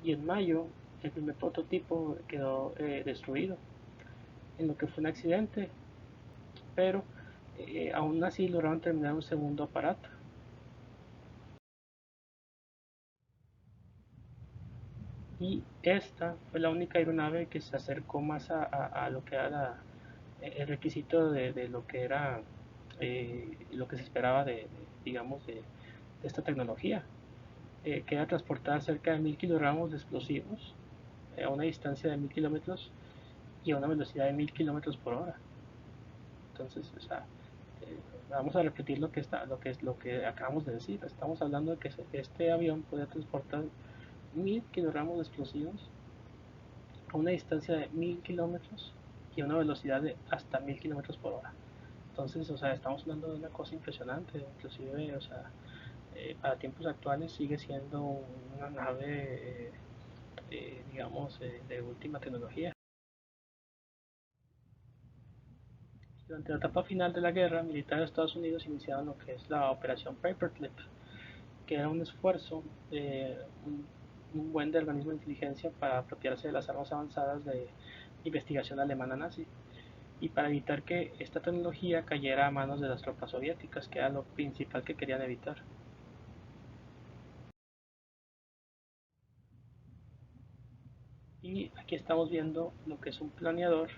S1: Y en mayo, el primer prototipo quedó destruido en lo que fue un accidente, pero aún así lograron terminar un segundo aparato. Y esta fue la única aeronave que se acercó más a lo que era el requisito de lo que era lo que se esperaba digamos, de esta tecnología, que era transportar cerca de 1000 kilogramos de explosivos a una distancia de 1000 kilómetros y a una velocidad de 1000 kilómetros por hora. Entonces, o sea, vamos a repetir lo que acabamos de decir. Estamos hablando de que este avión puede transportar 1000 kilogramos de explosivos a una distancia de 1000 kilómetros y a una velocidad de hasta 1000 kilómetros por hora. Entonces, o sea, estamos hablando de una cosa impresionante, inclusive, o sea, para tiempos actuales sigue siendo una nave, digamos, de última tecnología. Durante la etapa final de la guerra, militares de Estados Unidos iniciaron lo que es la Operación Paperclip, que era un esfuerzo de un buen de organismo de inteligencia para apropiarse de las armas avanzadas de investigación alemana nazi y para evitar que esta tecnología cayera a manos de las tropas soviéticas, que era lo principal que querían evitar. Y aquí estamos viendo lo que es un planeador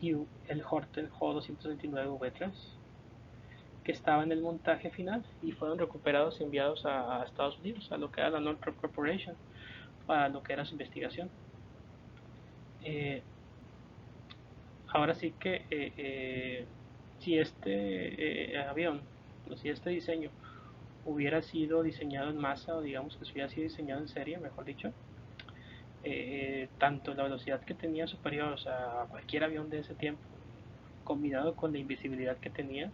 S1: y el Horten Jo-229V3, que estaba en el montaje final y fueron recuperados y enviados a Estados Unidos, a lo que era la Northrop Corporation, para lo que era su investigación. Eh, Ahora sí que si este avión, o si este diseño hubiera sido diseñado en masa, o digamos que si hubiera sido diseñado en serie, mejor dicho, tanto la velocidad que tenía superior, o sea, a cualquier avión de ese tiempo, combinado con la invisibilidad que tenía,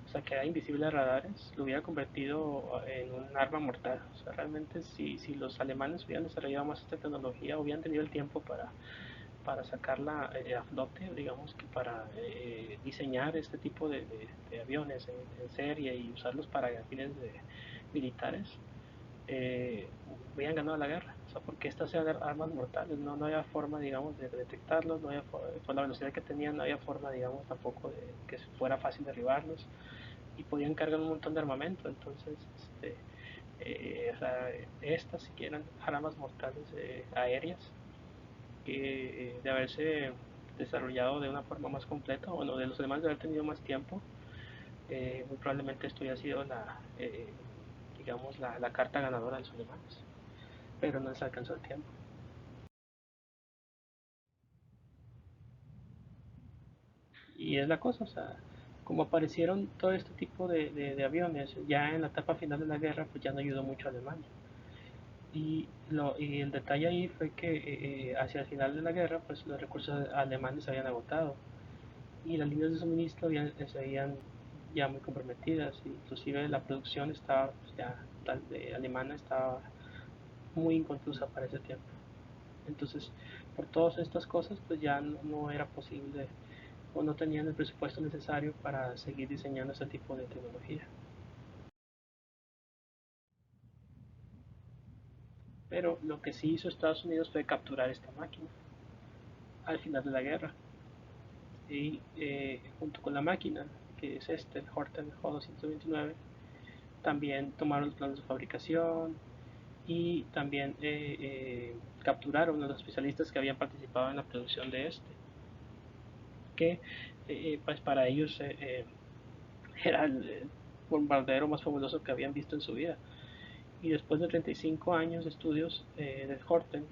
S1: o sea, que era invisible a radares, lo hubiera convertido en un arma mortal. O sea, realmente si los alemanes hubieran desarrollado más esta tecnología, hubieran tenido el tiempo para sacarla a flote, digamos que para diseñar este tipo de aviones en serie y usarlos para fines militares, eh, hubieran ganado la guerra. O sea, porque estas eran armas mortales, no había forma, digamos, de detectarlos, no había por la velocidad que tenían, no había forma, digamos, tampoco de que fuera fácil derribarlos y podían cargar un montón de armamento. Entonces, o sea, estas sí que eran armas mortales aéreas que de haberse desarrollado de una forma más completa, bueno, de los demás de haber tenido más tiempo, muy probablemente esto ya ha sido digamos, la carta ganadora de los alemanes, pero no les alcanzó el tiempo. Y es la cosa, o sea, como aparecieron todo este tipo de aviones ya en la etapa final de la guerra, pues ya no ayudó mucho a Alemania. Y el detalle ahí fue que hacia el final de la guerra, pues los recursos alemanes se habían agotado y las líneas de suministro se veían ya muy comprometidas, inclusive la producción estaba pues, ya alemana estaba muy inconclusa para ese tiempo. Entonces, por todas estas cosas, pues ya no era posible o no tenían el presupuesto necesario para seguir diseñando ese tipo de tecnología. Pero lo que sí hizo Estados Unidos fue capturar esta máquina al final de la guerra. Y junto con la máquina, que es el Horten J229, también tomaron los planos de fabricación y también capturaron a los especialistas que habían participado en la producción de este, que pues para ellos era el bombardero más fabuloso que habían visto en su vida. Y después de 35 años de estudios del Horten,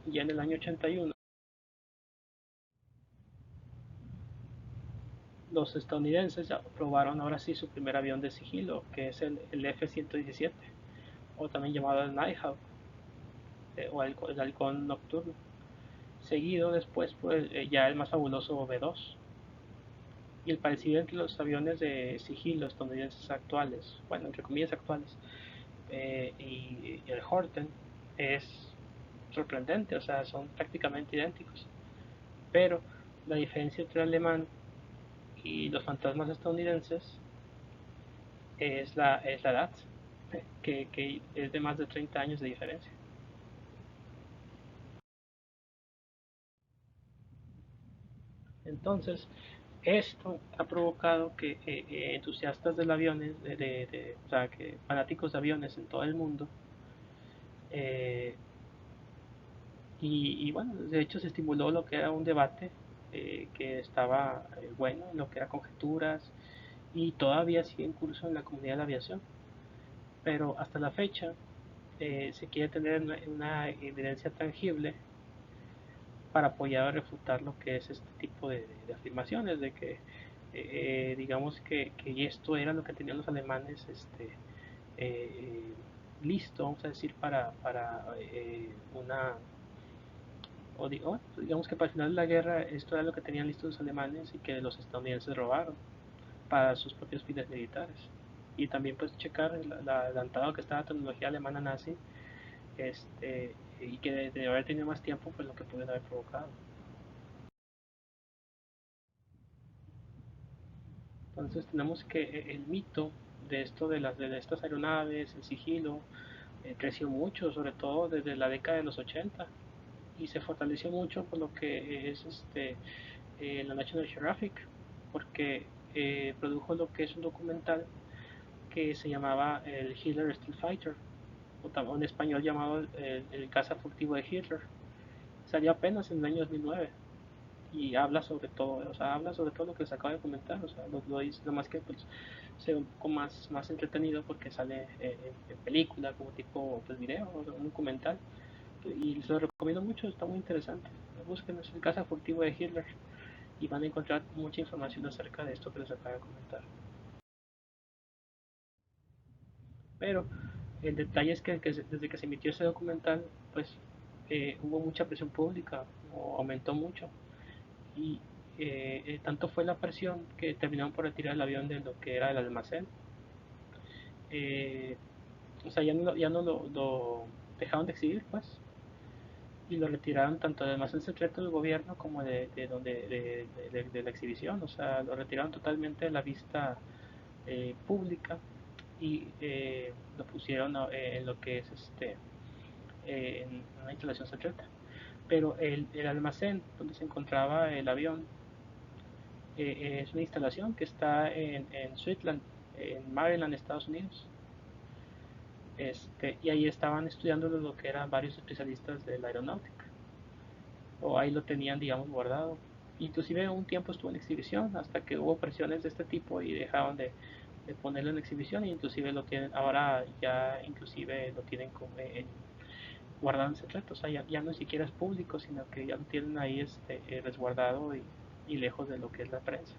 S1: ya en el año 81, los estadounidenses ya probaron ahora sí su primer avión de sigilo, que es el F-117, o también llamado el Nighthawk, o el halcón nocturno. Seguido después, pues ya el más fabuloso B-2. Y el parecido entre los aviones de sigilo estadounidenses actuales, bueno, entre comillas actuales, y el Horten es sorprendente, o sea, son prácticamente idénticos. Pero la diferencia entre el alemán y los fantasmas estadounidenses es la edad, que es de más de 30 años de diferencia. Entonces, esto ha provocado que entusiastas del aviones, o sea, que fanáticos de aviones en todo el mundo, eh, y bueno, de hecho se estimuló lo que era un debate que estaba bueno, en lo que era conjeturas, y todavía sigue en curso en la comunidad de la aviación. Pero hasta la fecha se quiere tener una evidencia tangible para apoyar o refutar lo que es este tipo de afirmaciones, de que digamos que esto era lo que tenían los alemanes eh, listo, vamos a decir, para una, digamos que para el final de la guerra esto era lo que tenían listo los alemanes y que los estadounidenses robaron para sus propios fines militares. Y también pues checar la adelantado que estaba la tecnología alemana nazi, y que de haber tenido más tiempo pues lo que pudieron haber provocado. Entonces tenemos que el mito de esto de estas aeronaves, el sigilo, creció mucho, sobre todo desde la década de los 80, y se fortaleció mucho por lo que es la National Geographic, porque produjo lo que es un documental que se llamaba el Hitler Steel Fighter, o en español llamado el caza furtivo de Hitler. Salió apenas en el año 2009 y habla sobre todo, o sea, habla sobre todo lo que les acabo de comentar, o sea, lo dice, lo más que pues sea un poco más entretenido porque sale en película, como tipo pues video, o sea, un documental, y se lo recomiendo mucho, está muy interesante. Busquen el caza furtivo de Hitler y van a encontrar mucha información acerca de esto que les acabo de comentar. Pero el detalle es que desde que se emitió ese documental, pues hubo mucha presión pública, o aumentó mucho, y tanto fue la presión que terminaron por retirar el avión de lo que era el almacén. Eh, o sea, ya no lo dejaron de exhibir, pues, y lo retiraron tanto del almacén secreto del gobierno como de la exhibición, o sea, lo retiraron totalmente de la vista pública, y lo pusieron en lo que es en una instalación secreta. Pero el almacén donde se encontraba el avión es una instalación que está en Switzerland, en Maryland, Estados Unidos. Y ahí estaban estudiando lo que eran varios especialistas de la aeronáutica, o ahí lo tenían, digamos, guardado. Inclusive un tiempo estuvo en exhibición hasta que hubo presiones de este tipo y dejaron de ponerlo en exhibición, e inclusive lo tienen, ahora ya inclusive lo tienen guardado en secreto, o sea, ya no siquiera es público, sino que ya lo tienen ahí resguardado, y lejos de lo que es la prensa.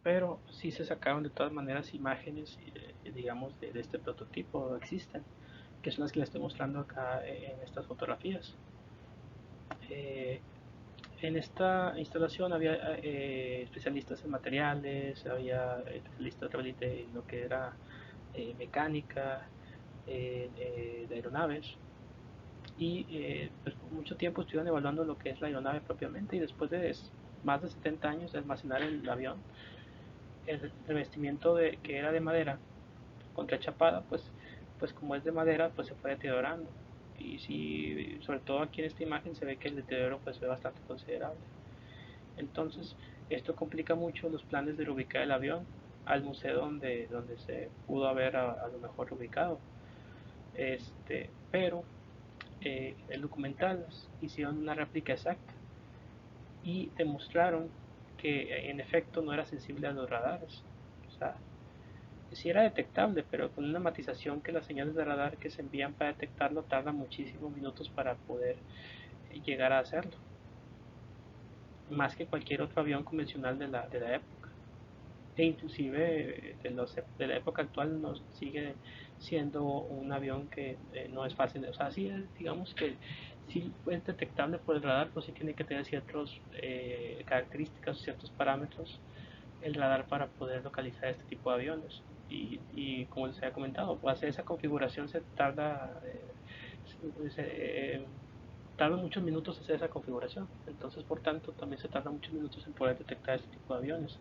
S1: Pero sí se sacaron de todas maneras imágenes, digamos, de este prototipo, existen, que son las que les estoy mostrando acá en estas fotografías. Eh, en esta instalación había especialistas en materiales, había especialistas de lo que era mecánica, de aeronaves, y pues por mucho tiempo estuvieron evaluando lo que es la aeronave propiamente, y después de más de 70 años de almacenar el avión, el revestimiento que era de madera contrachapada, pues como es de madera, pues se fue deteriorando. Y sí, sobre todo aquí en esta imagen se ve que el deterioro pues fue bastante considerable. Entonces, esto complica mucho los planes de reubicar el avión al museo donde se pudo haber a lo mejor ubicado. Pero el documental hicieron una réplica exacta y demostraron que en efecto no era sensible a los radares. O sea, sí era detectable, pero con una matización que las señales de radar que se envían para detectarlo tardan muchísimos minutos para poder llegar a hacerlo. más que cualquier otro avión convencional de la época. E inclusive de la época actual nos sigue siendo un avión que no es fácil, o sea, sí, digamos que sí es detectable por el radar, pero sí tiene que tener ciertas características, ciertos parámetros el radar para poder localizar este tipo de aviones. Como les había comentado, para hacer esa configuración se tarda, tarda muchos minutos hacer esa configuración. Entonces, por tanto, también se tarda muchos minutos en poder detectar este tipo de aviones.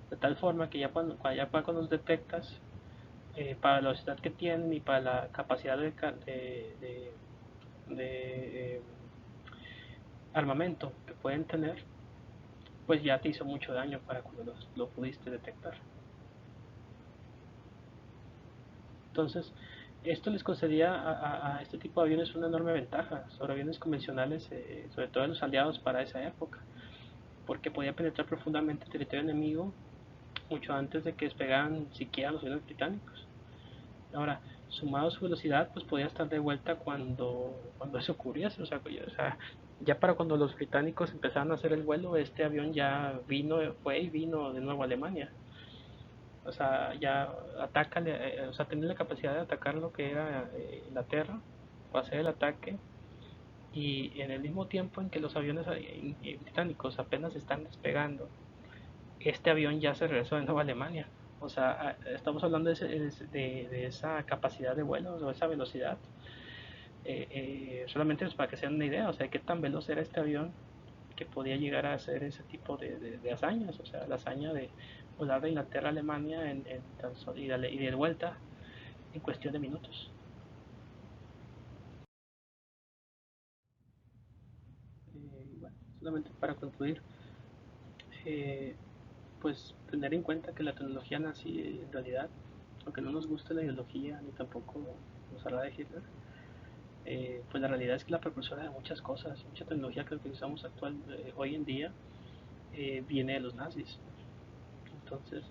S1: De tal forma que ya cuando los detectas, para la velocidad que tienen y para la capacidad de armamento que pueden tener, pues ya te hizo mucho daño para cuando lo pudiste detectar. Entonces, esto les concedía a este tipo de aviones una enorme ventaja sobre aviones convencionales, sobre todo los aliados para esa época, porque podía penetrar profundamente el territorio enemigo mucho antes de que despegaran siquiera los aviones británicos. Ahora, sumado a su velocidad, pues podía estar de vuelta cuando eso ocurriese. O sea, ya para cuando los británicos empezaron a hacer el vuelo, este avión ya fue y vino de nuevo a Alemania. O sea, ya ataca, o sea, tenía la capacidad de atacar lo que era Inglaterra, o hacer el ataque, y en el mismo tiempo en que los aviones británicos apenas están despegando, este avión ya se regresó de nuevo a Alemania. O sea, estamos hablando de esa capacidad de vuelo, o esa velocidad. Solamente para que se den una idea, o sea, qué tan veloz era este avión que podía llegar a hacer ese tipo de hazañas, o sea, la hazaña de volar de Inglaterra a Alemania y de vuelta en cuestión de minutos. Bueno, solamente para concluir, eh, pues tener en cuenta que la tecnología nazi en realidad, aunque no nos guste la ideología ni tampoco nos agrade Hitler, pues la realidad es que la precursora de muchas cosas, mucha tecnología que utilizamos hoy en día viene de los nazis. Entonces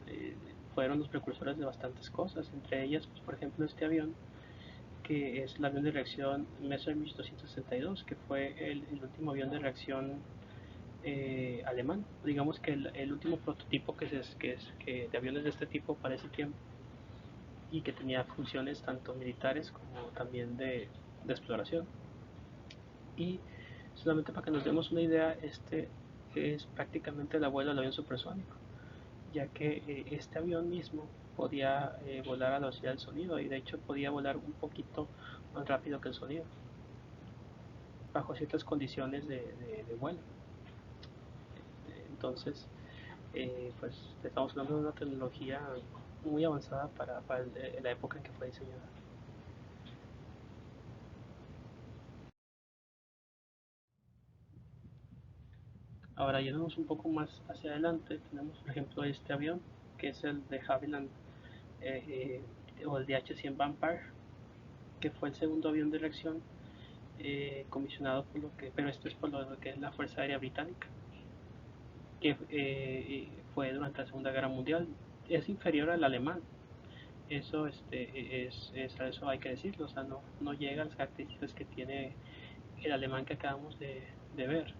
S1: fueron los precursores de bastantes cosas, entre ellas, pues, por ejemplo, este avión que es el avión de reacción Messerschmitt 262, que fue el último avión de reacción alemán. Digamos que el último prototipo de aviones de este tipo para ese tiempo y que tenía funciones tanto militares como también de exploración. Y solamente para que nos demos una idea, este es prácticamente el abuelo del avión supersónico, ya que este avión mismo podía volar a la velocidad del sonido y de hecho podía volar un poquito más rápido que el sonido bajo ciertas condiciones de vuelo. Entonces, pues estamos hablando de una tecnología muy avanzada para la época en que fue diseñada. Ahora, yéndonos un poco más hacia adelante, tenemos por ejemplo este avión, que es el de Havilland o el DH-100 Vampire, que fue el segundo avión de reacción comisionado pero esto es por lo que es la Fuerza Aérea Británica, que fue durante la Segunda Guerra Mundial. Es inferior al alemán, eso hay que decirlo, o sea, no llega a las características que tiene el alemán que acabamos ver,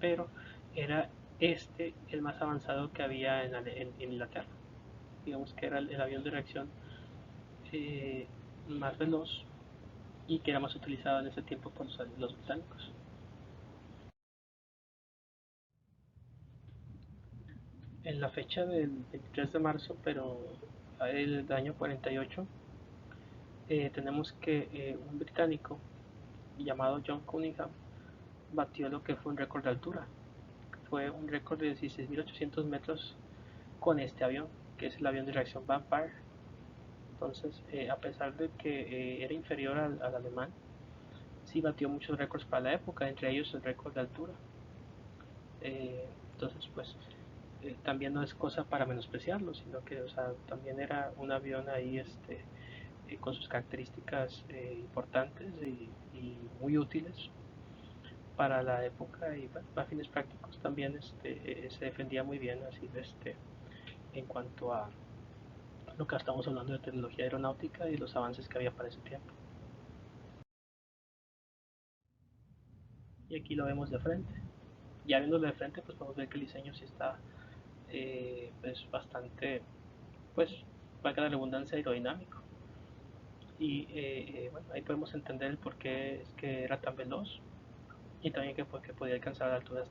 S1: pero era el más avanzado que había en Inglaterra. Digamos que era el avión de reacción eh, más veloz y que era más utilizado en ese tiempo por los británicos. En la fecha del 23 de marzo, pero del año 48, tenemos que un británico llamado John Cunningham batió lo que fue un récord de altura. Fue un récord de 16.800 metros con este avión, que es el avión de reacción Vampire. Entonces, a pesar de que era inferior al alemán, sí batió muchos récords para la época, entre ellos el récord de altura. Entonces, pues también no es cosa para menospreciarlo, sino que, o sea, también era un avión ahí, con sus características importantes y muy útiles para la época y bueno, a fines prácticos también se defendía muy bien así en cuanto a lo que estamos hablando de tecnología aeronáutica y los avances que había para ese tiempo. Y aquí lo vemos de frente. Ya viéndolo de frente, pues podemos ver que el diseño sí está pues bastante, pues, valga la redundancia, aerodinámico. Y bueno, ahí podemos entender el por qué es que era tan veloz y también que, pues, que podía alcanzar alturas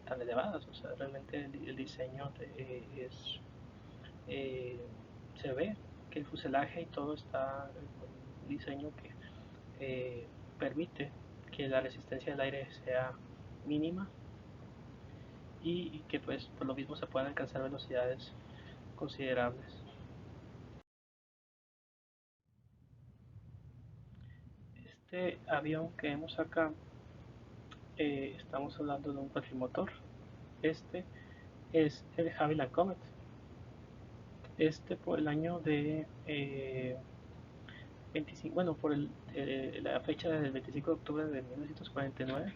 S1: tan elevadas. O sea, realmente el diseño es, eh, se ve que el fuselaje y todo está con un diseño que permite que la resistencia del aire sea mínima y que pues por lo mismo se puedan alcanzar velocidades considerables. Este avión que vemos acá, estamos hablando de un cuatrimotor. Este es el Havilland Comet. Este por el año de 25, bueno, por la fecha del 25 de octubre de 1949,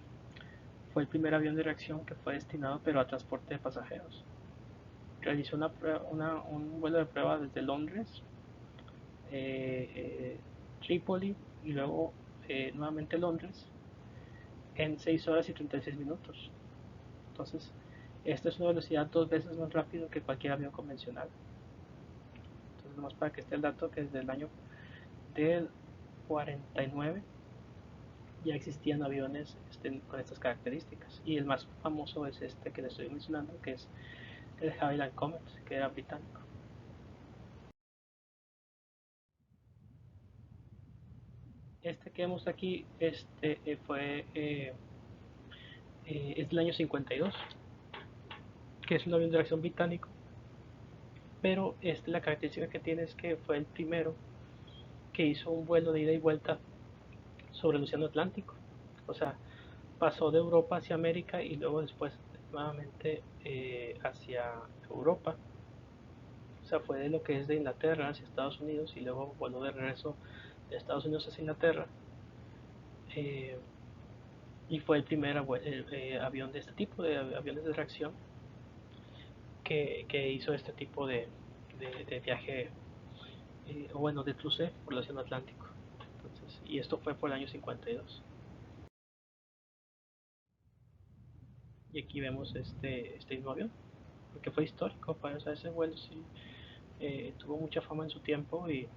S1: fue el primer avión de reacción que fue destinado pero a transporte de pasajeros. Realizó un vuelo de prueba desde Londres, Trípoli y luego nuevamente Londres en 6 horas y 36 minutos. Entonces, esta es una velocidad 2 veces más rápido que cualquier avión convencional. Entonces, nomás para que esté el dato que desde el año del 49 ya existían aviones con estas características. Y el más famoso es este que les estoy mencionando, que es el Havilland Comet, que era británico. Este que vemos aquí es del año 52, que es un avión de reacción británico, pero la característica que tiene es que fue el primero que hizo un vuelo de ida y vuelta sobre el Océano Atlántico. O sea, pasó de Europa hacia América y luego después nuevamente hacia Europa. O sea, fue de lo que es de Inglaterra hacia Estados Unidos y luego voló de regreso de Estados Unidos hacia Inglaterra. Eh, y fue el primer avión de este tipo, de aviones de reacción, que hizo este tipo de viaje, o bueno, de cruce por el Océano Atlántico. Entonces, y esto fue por el año 52. Y aquí vemos este mismo avión, porque fue histórico, o sea, ese vuelo sí tuvo mucha fama en su tiempo y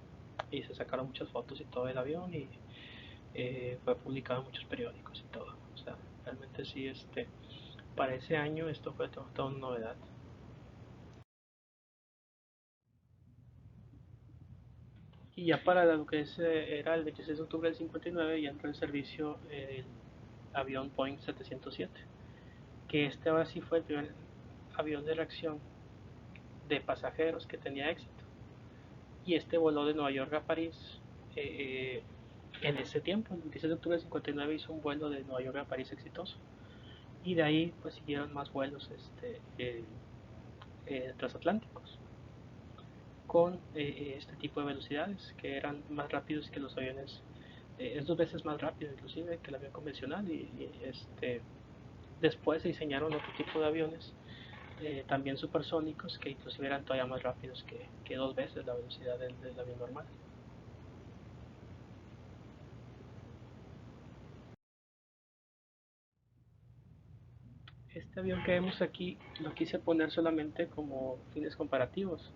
S1: se sacaron muchas fotos y todo del avión y fue publicado en muchos periódicos y todo. O sea, realmente sí, para ese año esto fue toda una novedad. Y ya para lo que era el 26 de octubre del 59 ya entró en servicio el avión Boeing 707, que ahora sí fue el primer avión de reacción de pasajeros que tenía éxito. Y este voló de Nueva York a París en ese tiempo, el 26 de octubre del 59 hizo un vuelo de Nueva York a París exitoso. Y de ahí pues siguieron más vuelos transatlánticos con este tipo de velocidades que eran más rápidos que los aviones, es 2 veces más rápido inclusive que el avión convencional y después se diseñaron otro tipo de aviones también supersónicos que inclusive eran todavía más rápidos que 2 veces la velocidad del avión normal. Este avión que vemos aquí lo quise poner solamente como fines comparativos.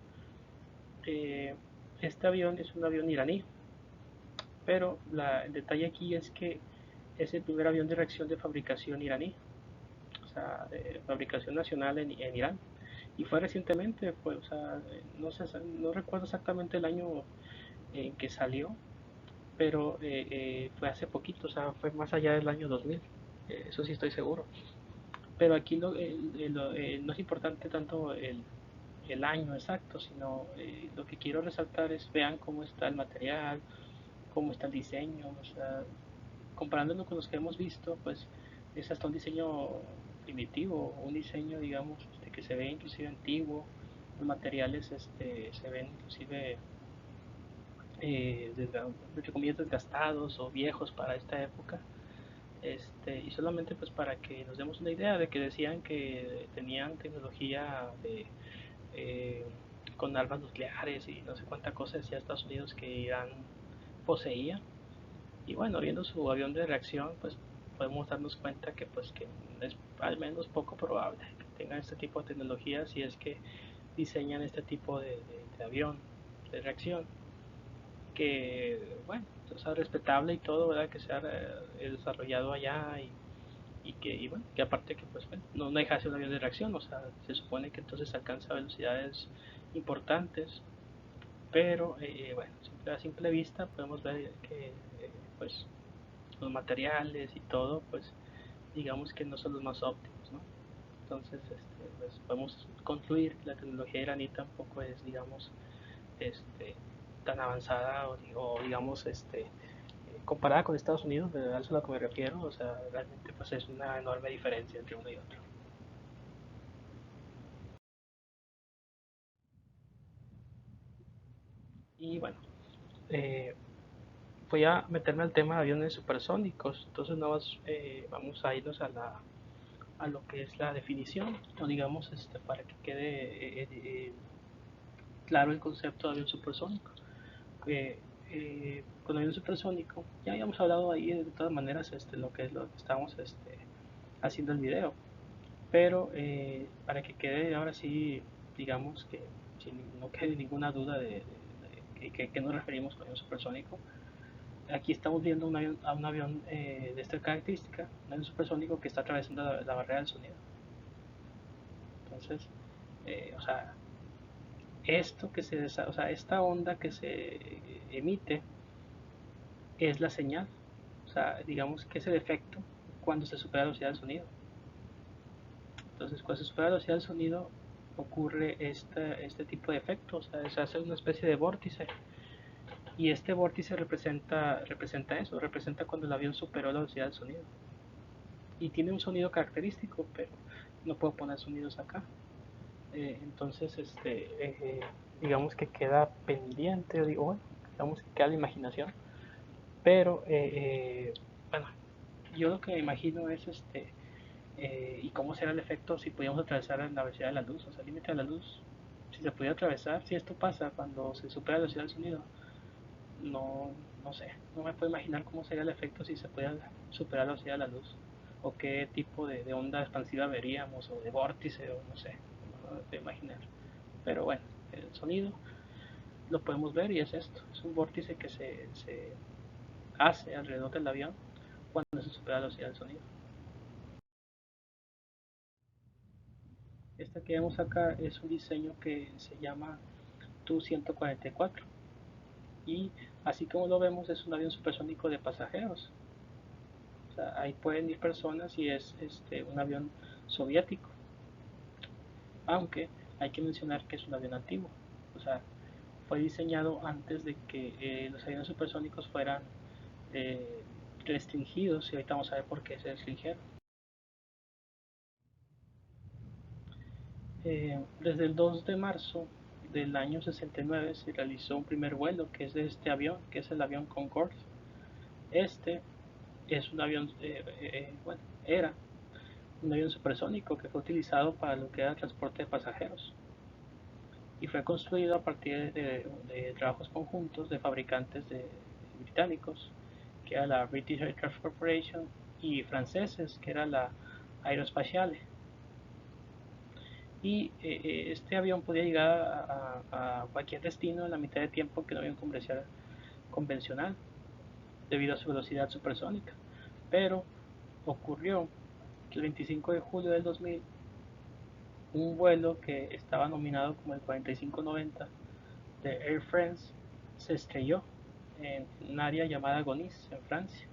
S1: Eh, este avión es un avión iraní, pero el detalle aquí es que es el primer avión de reacción de fabricación iraní, o sea, de fabricación nacional en Irán. Y fue recientemente, o sea, no recuerdo exactamente el año en que salió, pero fue hace poquito, o sea, fue más allá del año 2000, eso sí estoy seguro. Pero aquí no es importante tanto el año exacto, sino lo que quiero resaltar es vean cómo está el material, cómo está el diseño, o sea, comparándolo con los que hemos visto, pues es hasta un diseño primitivo, un diseño, digamos, que se ve inclusive antiguo, los materiales se ven inclusive, entre comillas, desgastados o viejos para esta época. Y solamente pues para que nos demos una idea de que decían que tenían tecnología eh, con armas nucleares y no sé cuánta cosa decía Estados Unidos que Irán poseía. Y bueno, viendo su avión de reacción, pues podemos darnos cuenta que pues que es al menos poco probable que tengan este tipo de tecnología si es que diseñan este tipo de avión de reacción que bueno, o sea, respetable y todo, ¿verdad? Que sea desarrollado allá y bueno, que aparte que pues bueno, no deja de ser un avión de reacción, o sea, se supone que entonces alcanza velocidades importantes, pero bueno, a simple vista podemos ver que pues los materiales y todo, pues digamos que no son los más óptimos, ¿no? Entonces, pues podemos concluir que la tecnología iraní tampoco es, digamos, este, tan avanzada o digamos, comparada con Estados Unidos, de eso es a lo que me refiero, o sea, realmente pues es una enorme diferencia entre uno y otro. Y bueno, eh, voy a meterme al tema de aviones supersónicos, entonces vamos a irnos a lo que es la definición, o digamos, para que quede claro el concepto de avión supersónico. Con avión supersónico, ya habíamos hablado ahí de todas maneras lo que estamos haciendo el video, pero para que quede ahora sí, digamos que si no quede ninguna duda que nos referimos con avión supersónico, aquí estamos viendo a un avión de esta característica, un avión supersónico que está atravesando la barrera del sonido. Entonces, o sea, o sea, esta onda que se emite es la señal. O sea, digamos que es el efecto cuando se supera la velocidad del sonido. Entonces, cuando se supera la velocidad del sonido, ocurre este tipo de efecto. O sea, se hace una especie de vórtice. Y este vórtice representa eso, representa cuando el avión superó la velocidad del sonido. Y tiene un sonido característico, pero no puedo poner sonidos acá. Entonces, digamos que queda pendiente, digo, bueno, digamos que queda la imaginación. Pero, bueno, yo lo que me imagino es y cómo será el efecto si pudiéramos atravesar la velocidad de la luz, o sea, el límite de la luz. Si se pudiera atravesar, si esto pasa cuando se supera la velocidad del sonido, no, no sé, no me puedo imaginar cómo sería el efecto si se pudiera superar la velocidad de la luz, o qué tipo de onda expansiva veríamos, o de vórtice, o no sé, no me puedo imaginar. Pero bueno, el sonido lo podemos ver y es esto, es un vórtice que se hace alrededor del avión cuando se supera la velocidad del sonido. Esta que vemos acá es un diseño que se llama Tu-144 y así como lo vemos es un avión supersónico de pasajeros. O sea, ahí pueden ir personas y es un avión soviético, aunque hay que mencionar que es un avión antiguo. O sea, fue diseñado antes de que los aviones supersónicos fueran eh, restringidos y ahorita vamos a ver por qué se restringieron. Desde el 2 de marzo del año 69 se realizó un primer vuelo que es de este avión, que es el avión Concorde. Este es un avión, bueno, era un avión supersónico que fue utilizado para lo que era el transporte de pasajeros y fue construido a partir de trabajos conjuntos de fabricantes británicos, que era la British Aircraft Corporation, y franceses, que era la Aerospatiale. Y este avión podía llegar a cualquier destino en la mitad de tiempo que un avión comercial convencional, debido a su velocidad supersónica. Pero ocurrió que el 25 de julio del 2000, un vuelo que estaba nominado como el 4590 de Air France se estrelló en un área llamada Gonis, en Francia.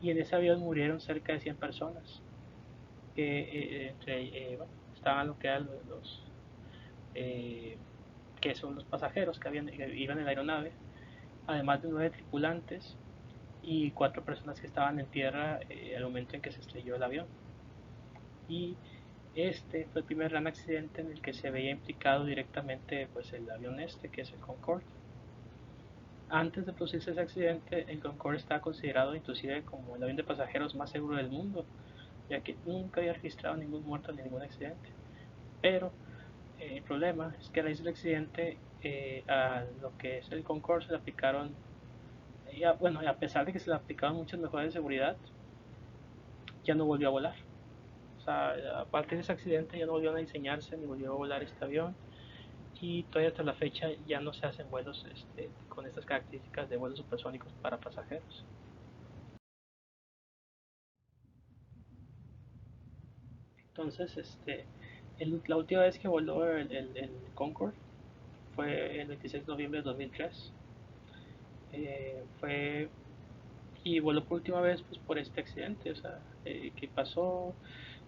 S1: Y en ese avión murieron cerca de 100 personas. Bueno, estaban lo que eran eh, que son los pasajeros que iban en la aeronave, además de 9 tripulantes y 4 personas que estaban en tierra al momento en que se estrelló el avión. Y este fue el primer gran accidente en el que se veía implicado directamente pues, el avión que es el Concorde. Antes de producirse ese accidente, el Concorde estaba considerado inclusive como el avión de pasajeros más seguro del mundo, ya que nunca había registrado ningún muerto ni ningún accidente. Pero el problema es que a raíz del accidente, a lo que es el Concorde se le aplicaron, bueno, a pesar de que se le aplicaron muchas mejoras de seguridad, ya no volvió a volar. O sea, a partir de ese accidente ya no volvieron a diseñarse ni volvió a volar este avión y todavía hasta la fecha ya no se hacen vuelos con estas características de vuelos supersónicos para pasajeros. Entonces, la última vez que voló el Concorde fue el 26 de noviembre de 2003. Fue y voló por última vez pues por este accidente, o sea, que pasó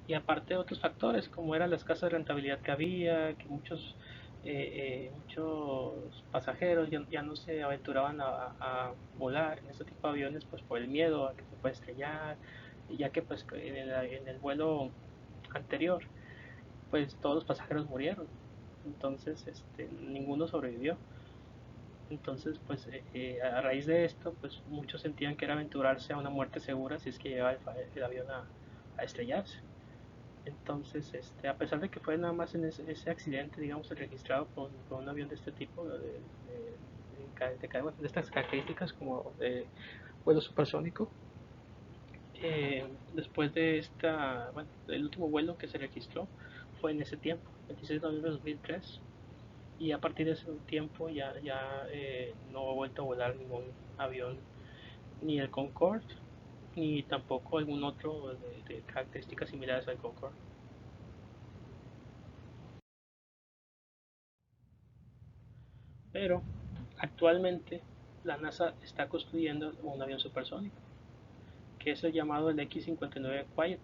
S1: y aparte de otros factores como eran las casas de rentabilidad que había, que muchos pasajeros ya no se aventuraban a volar en este tipo de aviones pues por el miedo a que se pueda estrellar, ya que pues en el vuelo anterior pues todos los pasajeros murieron, entonces ninguno sobrevivió. Entonces, pues a raíz de esto, pues muchos sentían que era aventurarse a una muerte segura si es que llegaba el avión a estrellarse. Entonces, a pesar de que fue nada más en ese accidente, digamos, registrado con un avión de este tipo, de estas características como vuelo supersónico, después de bueno, el último vuelo que se registró fue en ese tiempo, 26 de noviembre de 2003, y a partir de ese tiempo ya no he vuelto a volar ningún avión, ni el Concorde, ni tampoco algún otro de características similares al Concorde. Pero actualmente la NASA está construyendo un avión supersónico, que es el llamado el X-59 Quiet,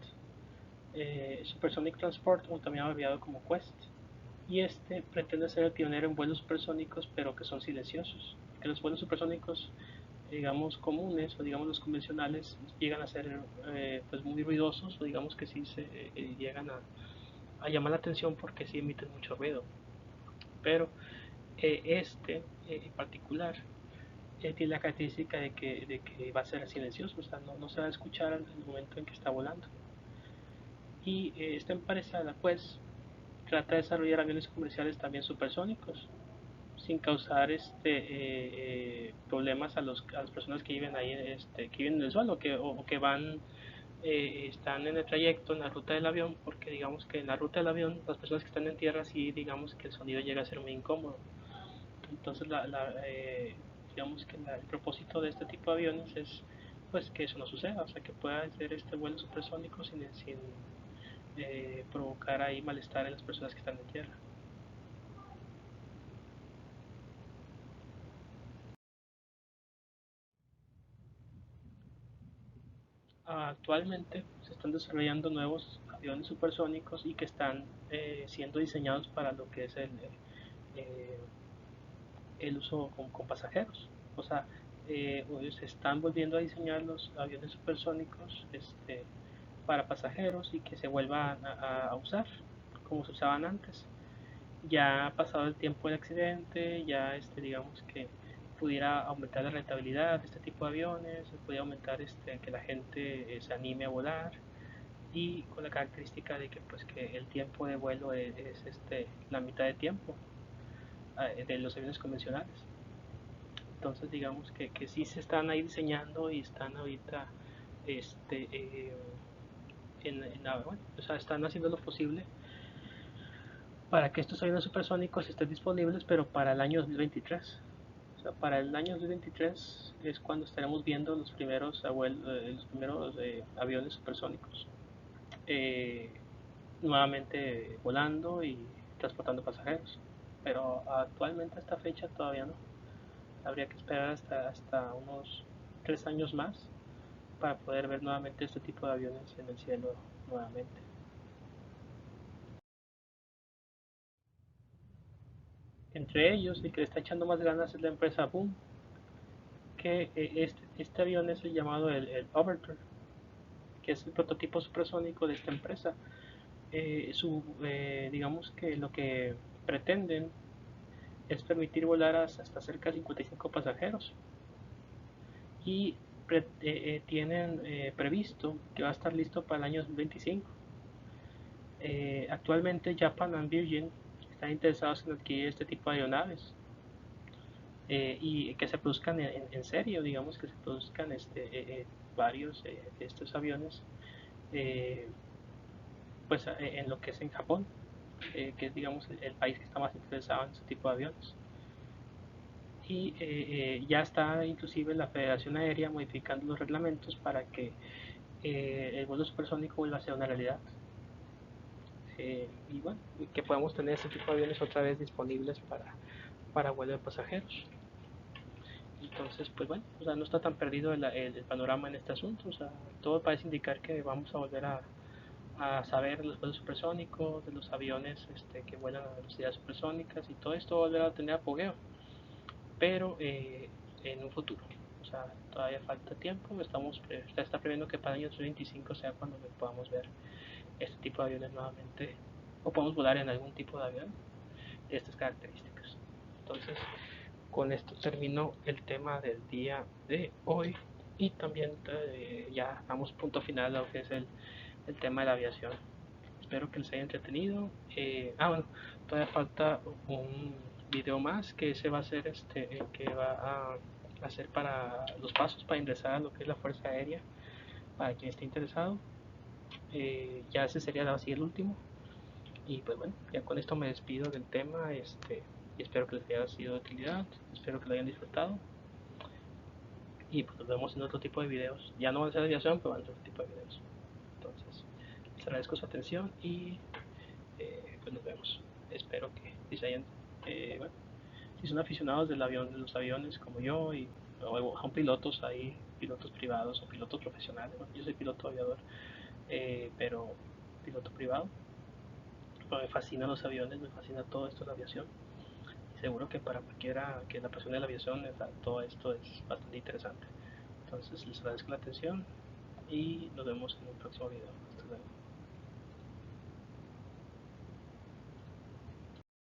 S1: Supersonic Transport, o también abreviado como Quest. Y pretende ser el pionero en vuelos supersónicos, pero que son silenciosos. Que los vuelos supersónicos, digamos, comunes o digamos los convencionales, llegan a ser pues muy ruidosos, o digamos que sí se llegan a llamar la atención porque sí emiten mucho ruido. Pero en particular tiene la característica de que va a ser silencioso, o sea, no se va a escuchar en el momento en que está volando. Y esta empresa, la Quest, trata de desarrollar aviones comerciales también supersónicos, sin causar problemas a las personas que viven ahí, que viven en el suelo o que están en el trayecto, en la ruta del avión, porque digamos que en la ruta del avión, las personas que están en tierra, sí, digamos que el sonido llega a ser muy incómodo. Entonces, digamos que el propósito de este tipo de aviones es pues que eso no suceda, o sea, que pueda hacer este vuelo supersónico sin provocar ahí malestar en las personas que están en tierra. Actualmente se están desarrollando nuevos aviones supersónicos y que están siendo diseñados para lo que es eh, el uso con pasajeros. O sea, se están volviendo a diseñar los aviones supersónicos para pasajeros y que se vuelvan a usar como se usaban antes. Ya ha pasado el tiempo del accidente, ya digamos que pudiera aumentar la rentabilidad de este tipo de aviones, pudiera aumentar que la gente se anime a volar y con la característica de que pues que el tiempo de vuelo es la mitad de tiempo de los aviones convencionales. Entonces digamos que sí se están ahí diseñando y están ahorita este, eh, bueno, o sea, están haciendo lo posible para que estos aviones supersónicos estén disponibles, pero para el año 2023. O sea, para el año 2023 es cuando estaremos viendo los primeros aviones supersónicos eh, nuevamente volando y transportando pasajeros. Pero actualmente a esta fecha todavía no. Habría que esperar hasta unos 3 años más para poder ver nuevamente este tipo de aviones en el cielo nuevamente. Entre ellos, el que le está echando más ganas es la empresa Boom, que este avión es el llamado el Overture, que es el prototipo supersónico de esta empresa. Digamos que lo que pretenden es permitir volar hasta cerca de 55 pasajeros y tienen previsto que va a estar listo para el año 2025. Actualmente Japan and Virgin están interesados en adquirir este tipo de aeronaves y que se produzcan en serio, digamos que se produzcan varios de estos aviones eh, pues en lo que es en Japón, que es digamos el país que está más interesado en este tipo de aviones. Y ya está inclusive la Federación Aérea modificando los reglamentos para que el vuelo supersónico vuelva a ser una realidad. Y bueno, que podamos tener este tipo de aviones otra vez disponibles para vuelo de pasajeros. Entonces, pues bueno, o sea, no está tan perdido el panorama en este asunto. O sea, todo parece indicar que vamos a volver a saber de los vuelos supersónicos, de los aviones que vuelan a velocidades supersónicas y todo esto va a volver a tener apogeo, pero en un futuro. O sea, todavía falta tiempo. Está previendo que para el año 2025 sea cuando podamos ver este tipo de aviones nuevamente, o podamos volar en algún tipo de avión de estas características. Entonces, con esto termino el tema del día de hoy y también ya damos punto final a lo que es el tema de la aviación. Espero que les haya entretenido. Bueno, todavía falta un video más que se va a hacer que va a hacer para los pasos para ingresar a lo que es la Fuerza Aérea para quien esté interesado. Ya ese sería así el último. Y pues bueno, ya con esto me despido del tema, y espero que les haya sido de utilidad, espero que lo hayan disfrutado y pues nos vemos en otro tipo de videos. Ya no van a ser de aviación, pero van a ser otro tipo de videos. Entonces, les agradezco su atención y pues nos vemos. Espero que si se hayan, bueno, si son aficionados del avión, de los aviones como yo y o son pilotos ahí, pilotos privados o pilotos profesionales. Bueno, yo soy piloto aviador, pero piloto privado. Pero me fascinan los aviones, me fascina todo esto de la aviación. Y seguro que para cualquiera que la apasione la aviación, todo esto es bastante interesante. Entonces les agradezco la atención y nos vemos en un próximo video.